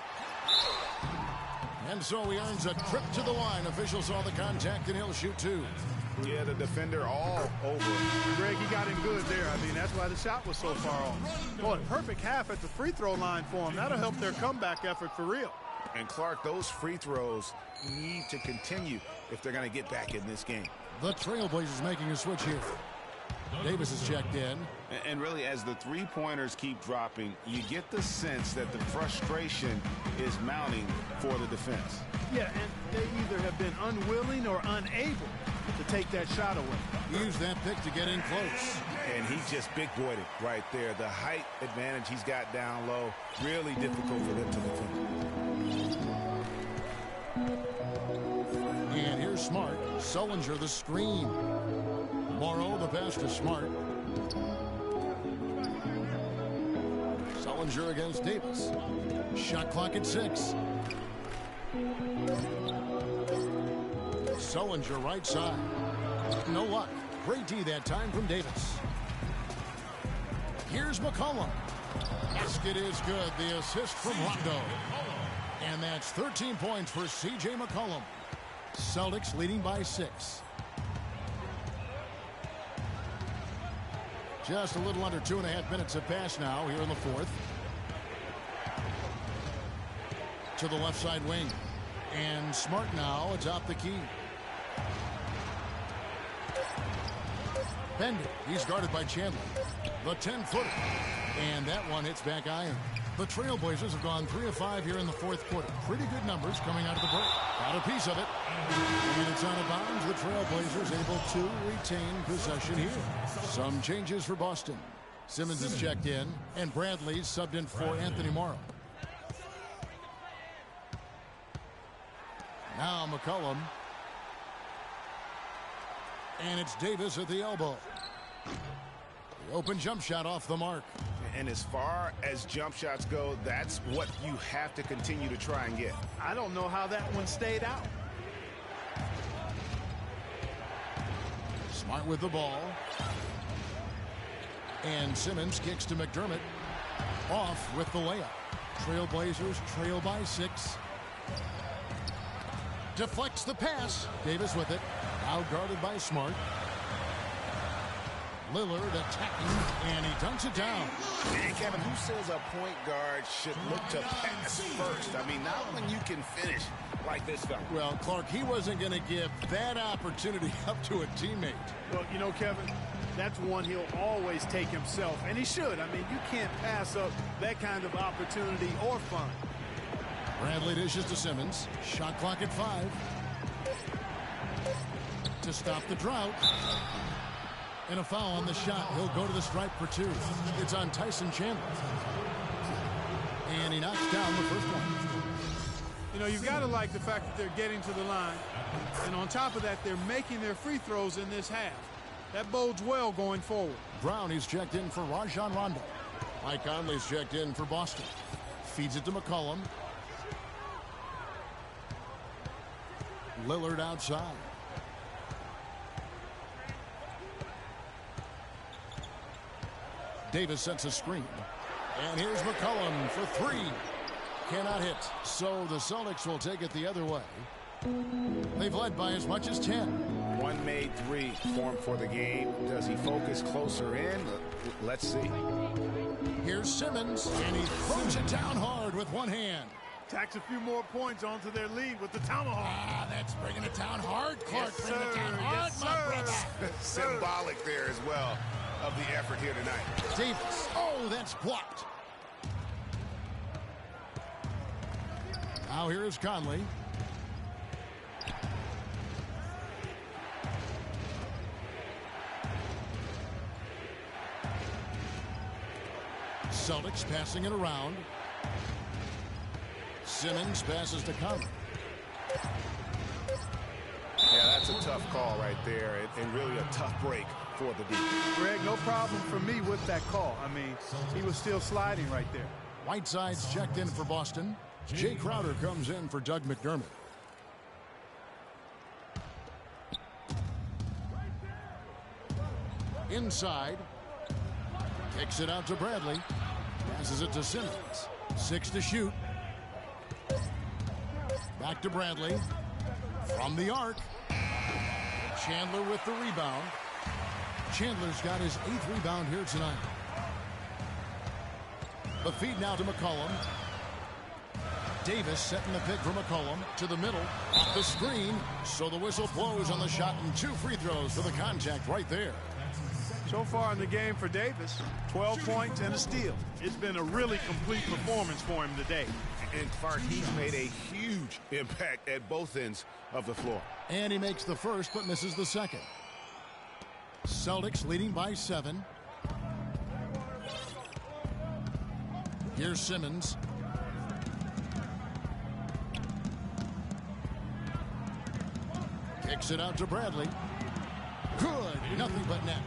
And so he earns a trip to the line. Officials saw the contact, and he'll shoot two. Yeah, the defender all over him. Greg, he got in good there. I mean, that's why the shot was so far off. Boy, perfect half at the free throw line for him. That'll help their comeback effort for real. And Clark, those free throws need to continue if they're going to get back in this game. The Trailblazers making a switch here. Davis is checked in. And really, as the three-pointers keep dropping, you get the sense that the frustration is mounting for the defense. Yeah, and they either have been unwilling or unable to take that shot away. Use that pick to get in close. And he just big-boyed it right there. The height advantage he's got down low, really difficult for them to defend. And here's Smart. Sullinger the screen. Morrow the pass to Smart. Sullinger against Davis. Shot clock at 6. Sullinger right side. No luck. Great D that time from Davis. Here's McCollum. Basket is good. The assist from Rondo. And that's 13 points for C.J. McCollum. Celtics leading by 6. Just a little under 2.5 minutes have passed now here in the fourth. To the left side wing. And Smart now atop the key. Bender. He's guarded by Chandler. The 10-footer. And that one hits back iron. The Trailblazers have gone 3 of 5 here in the fourth quarter. Pretty good numbers coming out of the break. Got a piece of it. And it's out of bounds. The Trailblazers able to retain possession here. Some changes for Boston. Simmons is checked in, and Bradley's subbed in for Anthony Morrow. Now McCollum. And it's Davis at the elbow. The open jump shot off the mark. And as far as jump shots go, that's what you have to continue to try and get. I don't know how that one stayed out. Smart with the ball. And Simmons kicks to McDermott. Off with the layup. Trailblazers trail by 6. Deflects the pass. Davis with it. Now guarded by Smart. Lillard attacking, and he dunks it down. And Kevin, who says a point guard should look to pass first? I mean, not when you can finish like this guy. Well, Clark, he wasn't going to give that opportunity up to a teammate. Well, you know, Kevin, that's one he'll always take himself, and he should. I mean, you can't pass up that kind of opportunity or fun. Bradley dishes to Simmons. Shot clock at 5. To stop the drought. And a foul on the shot. He'll go to the stripe for 2. It's on Tyson Chandler. And he knocks down the first one. You know, you've got to like the fact that they're getting to the line. And on top of that, they're making their free throws in this half. That bodes well going forward. Brown, he's checked in for Rajon Rondo. Mike Conley's checked in for Boston. Feeds it to McCollum. Lillard outside. Davis sets a screen. And here's McCollum for 3. Cannot hit. So the Celtics will take it the other way. They've led by as much as 10. One made 3 formed for the game. Does he focus closer in? Let's see. Here's Simmons, and he throws it down hard with one hand. Tacks a few more points onto their lead with the tomahawk. Ah, that's bringing it down hard. Clark, Yes, bringing it down sir. hard, Yes, my sir. brother. Symbolic there as well of the effort here tonight. Davis. Oh, that's blocked. Now here is Conley. Celtics passing it around. Simmons passes to Conley. Yeah, that's a tough call right there, and really a tough break for the defense. Greg, no problem for me with that call. I mean, he was still sliding right there. Whiteside's checked in for Boston. Jay Crowder comes in for Doug McDermott. Inside. Kicks it out to Bradley. Passes it to Simmons. 6 to shoot. Back to Bradley. From the arc. Chandler with the rebound. Chandler's got his 8th rebound here tonight. The feed now to McCollum. Davis setting the pick for McCollum to the middle. Off the screen. So the whistle blows on the shot and 2 free throws for the contact right there. So far in the game for Davis, 12 points and a steal. It's been a really complete performance for him today. And Clark, he's made a huge impact at both ends of the floor. And he makes the first but misses the second. Celtics leading by 7. Here's Simmons. Kicks it out to Bradley. Good. Nothing but net.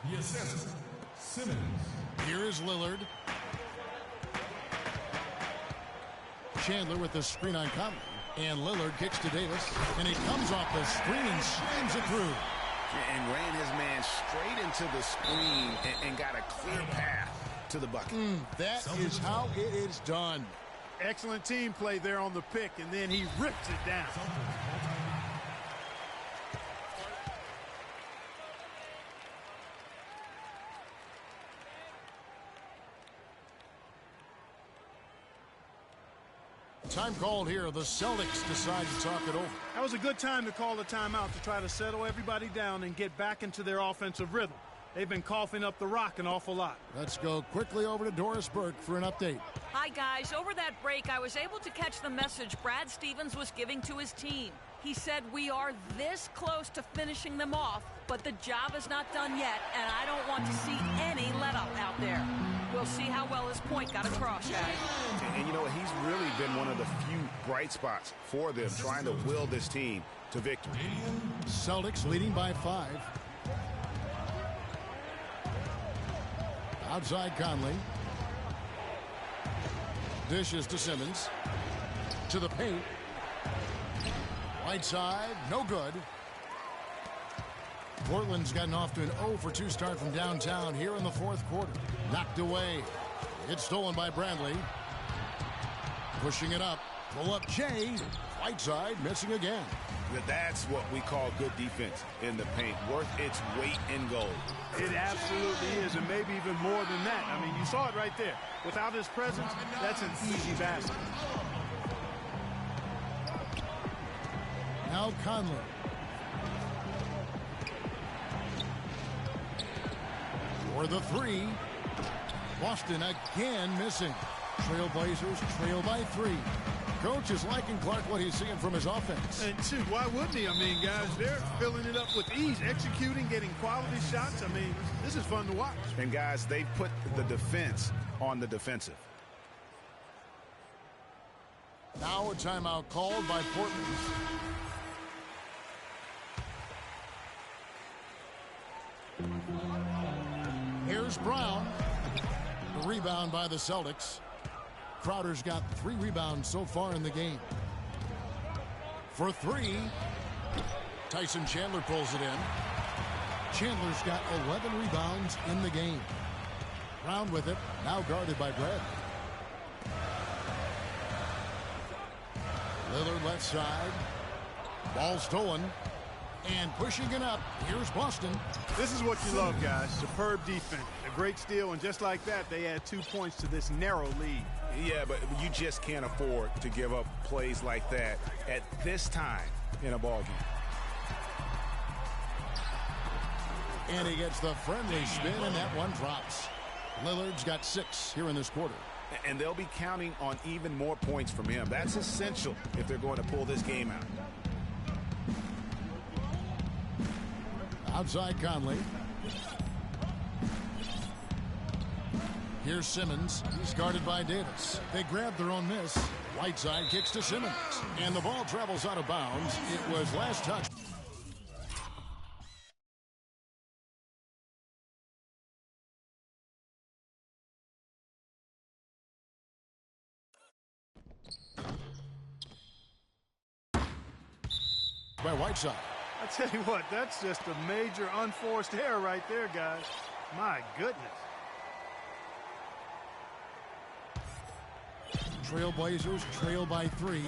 The assist, Simmons. Here is Lillard. Chandler with the screen on Conley. And Lillard kicks to Davis. And he comes off the screen and slams it through. And ran his man straight into the screen and got a clear path to the bucket. That is how it is done. Excellent team play there on the pick, and then he rips it down. Time called here. The Celtics decide to talk it over. That was a good time to call a timeout to try to settle everybody down and get back into their offensive rhythm. They've been coughing up the rock an awful lot. Let's go quickly over to Doris Burke for an update. Hi, guys. Over that break, I was able to catch the message Brad Stevens was giving to his team. He said, we are this close to finishing them off, but the job is not done yet, and I don't want to see any let-up out there. We'll see how well his point got across, guys. And you know what? He's really been one of the few bright spots for them, trying to will this team to victory. Celtics leading by 5. Outside Conley. Dishes to Simmons. To the paint. Right side, no good. Portland's gotten off to an 0 for 2 start from downtown here in the 4th quarter. Knocked away. It's stolen by Bradley. Pushing it up. Pull up Jay. Right side, missing again. That's what we call good defense in the paint. Worth its weight in gold. It absolutely is, and maybe even more than that. I mean, you saw it right there. Without his presence, that's an easy basket. Now Conley. For the 3. Boston again missing. Trailblazers trail by 3. Coach is liking Clark what he's seeing from his offense. And shoot, why wouldn't he? I mean, guys, they're filling it up with ease, executing, getting quality shots. I mean, this is fun to watch. And guys, they put the defense on the defensive. Now a timeout called by Portland. Here's Brown. The rebound by the Celtics. Crowder's got 3 rebounds so far in the game. For 3, Tyson Chandler pulls it in. Chandler's got 11 rebounds in the game. Brown with it, now guarded by Brad. Lillard left side. Ball stolen. And pushing it up, here's Boston. This is what you love, guys. Superb defense. A great steal, and just like that, they add 2 points to this narrow lead. Yeah, but you just can't afford to give up plays like that at this time in a ballgame. And he gets the friendly spin, and that one drops. Lillard's got 6 here in this quarter. And they'll be counting on even more points from him. That's essential if they're going to pull this game out. Outside Conley. Here's Simmons. He's guarded by Davis. They grab their own miss. Whiteside kicks to Simmons. And the ball travels out of bounds. It was last touched. By Whiteside. I tell you what, that's just a major unforced error right there, guys. My goodness. Trailblazers trail by 3.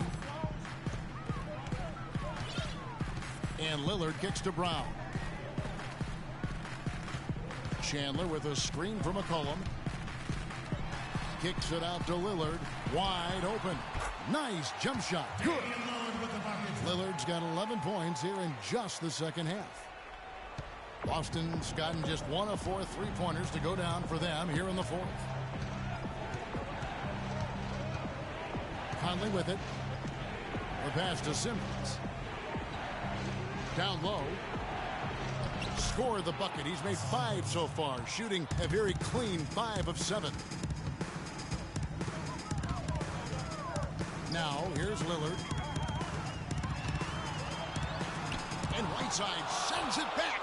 And Lillard kicks to Brown. Chandler with a screen from McCollum. Kicks it out to Lillard. Wide open. Nice jump shot. Good. Lillard's got 11 points here in just the second half. Boston's gotten just 1 of 4 three-pointers to go down for them here in the fourth. Conley with it. The pass to Simmons. Down low. Score the bucket. He's made 5 so far, shooting a very clean 5 of 7. Now, here's Lillard. And Whiteside sends it back.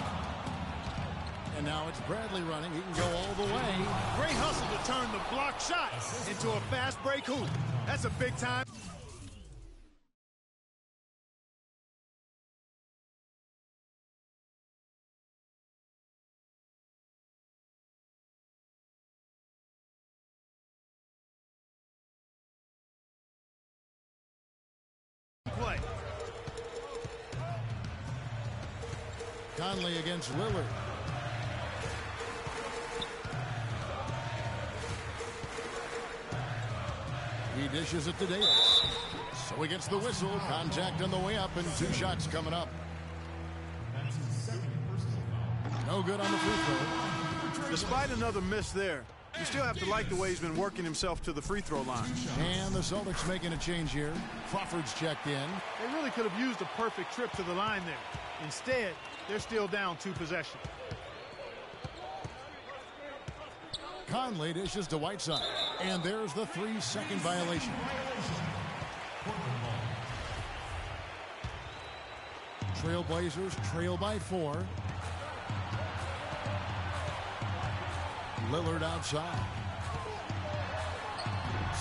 And now it's Bradley running. He can go all the way. Great hustle to turn the block shot into a fast break hoop. That's a big time. Play. Conley against Lillard. He dishes it to Davis. So he gets the whistle. Contact on the way up and 2 shots coming up. No good on the free throw. Despite another miss there, you still have to like the way he's been working himself to the free throw line. And the Celtics making a change here. Crawford's checked in. They really could have used a perfect trip to the line there. Instead, they're still down 2 possessions. Conley dishes to Whiteside. And there's the 3-second violation. Trailblazers trail by 4. Lillard outside.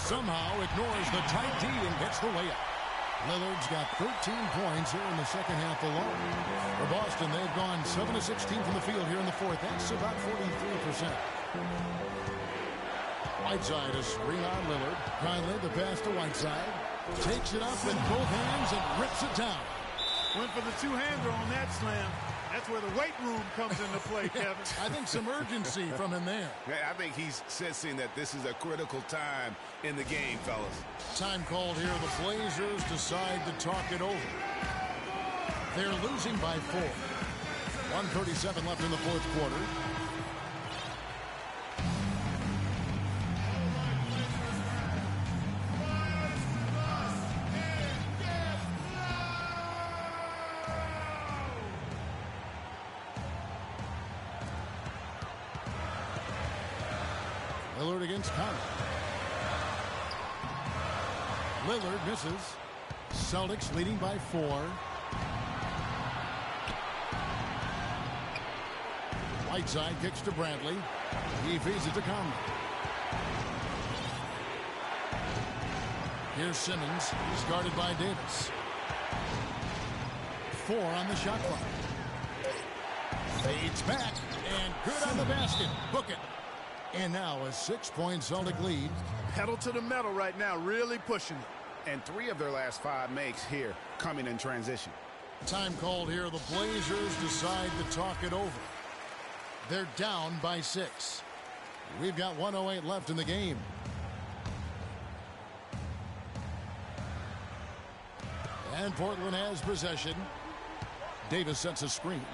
Somehow ignores the tight D and gets the layup. Lillard's got 13 points here in the second half alone. For Boston, they've gone 7 of 16 from the field here in the fourth. That's about 43%. Whiteside, a screen on Lillard. Conley, the pass to Whiteside. Takes it up with both hands and rips it down. Went for the two-hander on that slam. That's where the weight room comes into play, Kevin. I think some urgency from him there. I think he's sensing that this is a critical time in the game, fellas. Time called here. The Blazers decide to talk it over. They're losing by 4. 1:37 left in the fourth quarter. Lillard against Conley. Lillard misses. Celtics leading by 4. Whiteside kicks to Bradley. He feeds it to Conley. Here's Simmons. He's guarded by Davis. 4 on the shot clock. Fades back and good on the basket. Book it. And now a 6-point Celtic lead. Pedal to the metal right now, really pushing it. And 3 of their last 5 makes here coming in transition. Time called here. The Blazers decide to talk it over. They're down by 6. We've got 1:08 left in the game. And Portland has possession. Davis sets a screen.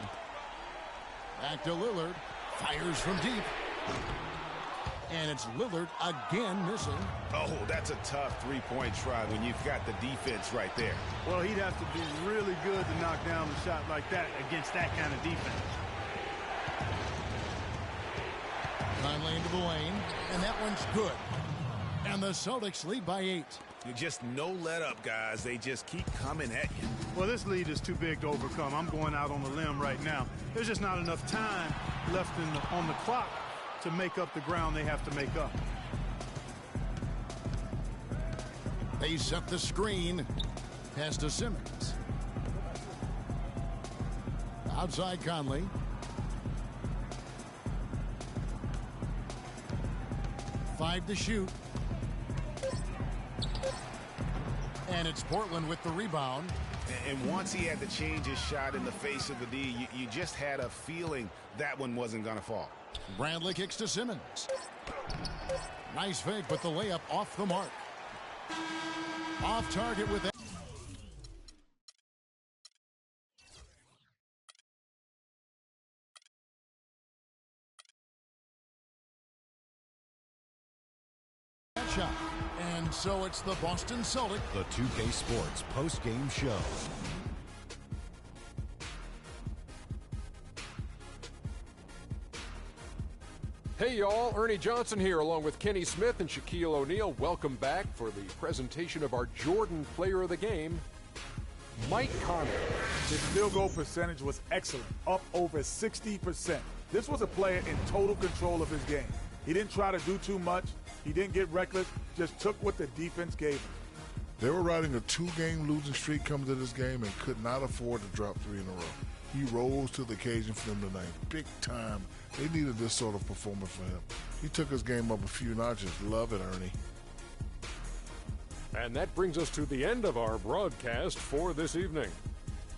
Back to Lillard. Fires from deep. And it's Lillard again missing. Oh, that's a tough three-point try when you've got the defense right there. Well, he'd have to be really good to knock down a shot like that against that kind of defense. Conley into the lane, and that one's good. And the Celtics lead by 8. Just no let up, guys. They just keep coming at you. Well, this lead is too big to overcome. I'm going out on the limb right now. There's just not enough time left on the clock to make up the ground they have to make up. They set the screen. Pass to Simmons. Outside Conley. Five to shoot. And it's Portland with the rebound. And once he had to change his shot in the face of the D, you just had a feeling that one wasn't going to fall. Bradley kicks to Simmons. Nice fake, but the layup off the mark. Off target with that. Shot. And so it's the Boston Celtics. The 2K Sports post-game show. Hey y'all, Ernie Johnson here along with Kenny Smith and Shaquille O'Neal. Welcome back for the presentation of our Jordan Player of the Game, Mike Conley. His field goal percentage was excellent, up over 60%. This was a player in total control of his game. He didn't try to do too much. He didn't get reckless, just took what the defense gave him. They were riding a 2-game losing streak coming to this game and could not afford to drop 3 in a row. He rose to the occasion for them tonight. Big time. They needed this sort of performance for him. He took his game up a few notches. Love it, Ernie. And that brings us to the end of our broadcast for this evening.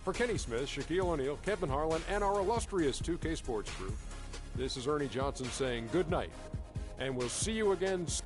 For Kenny Smith, Shaquille O'Neal, Kevin Harlan, and our illustrious 2K Sports crew, this is Ernie Johnson saying good night. And we'll see you again soon.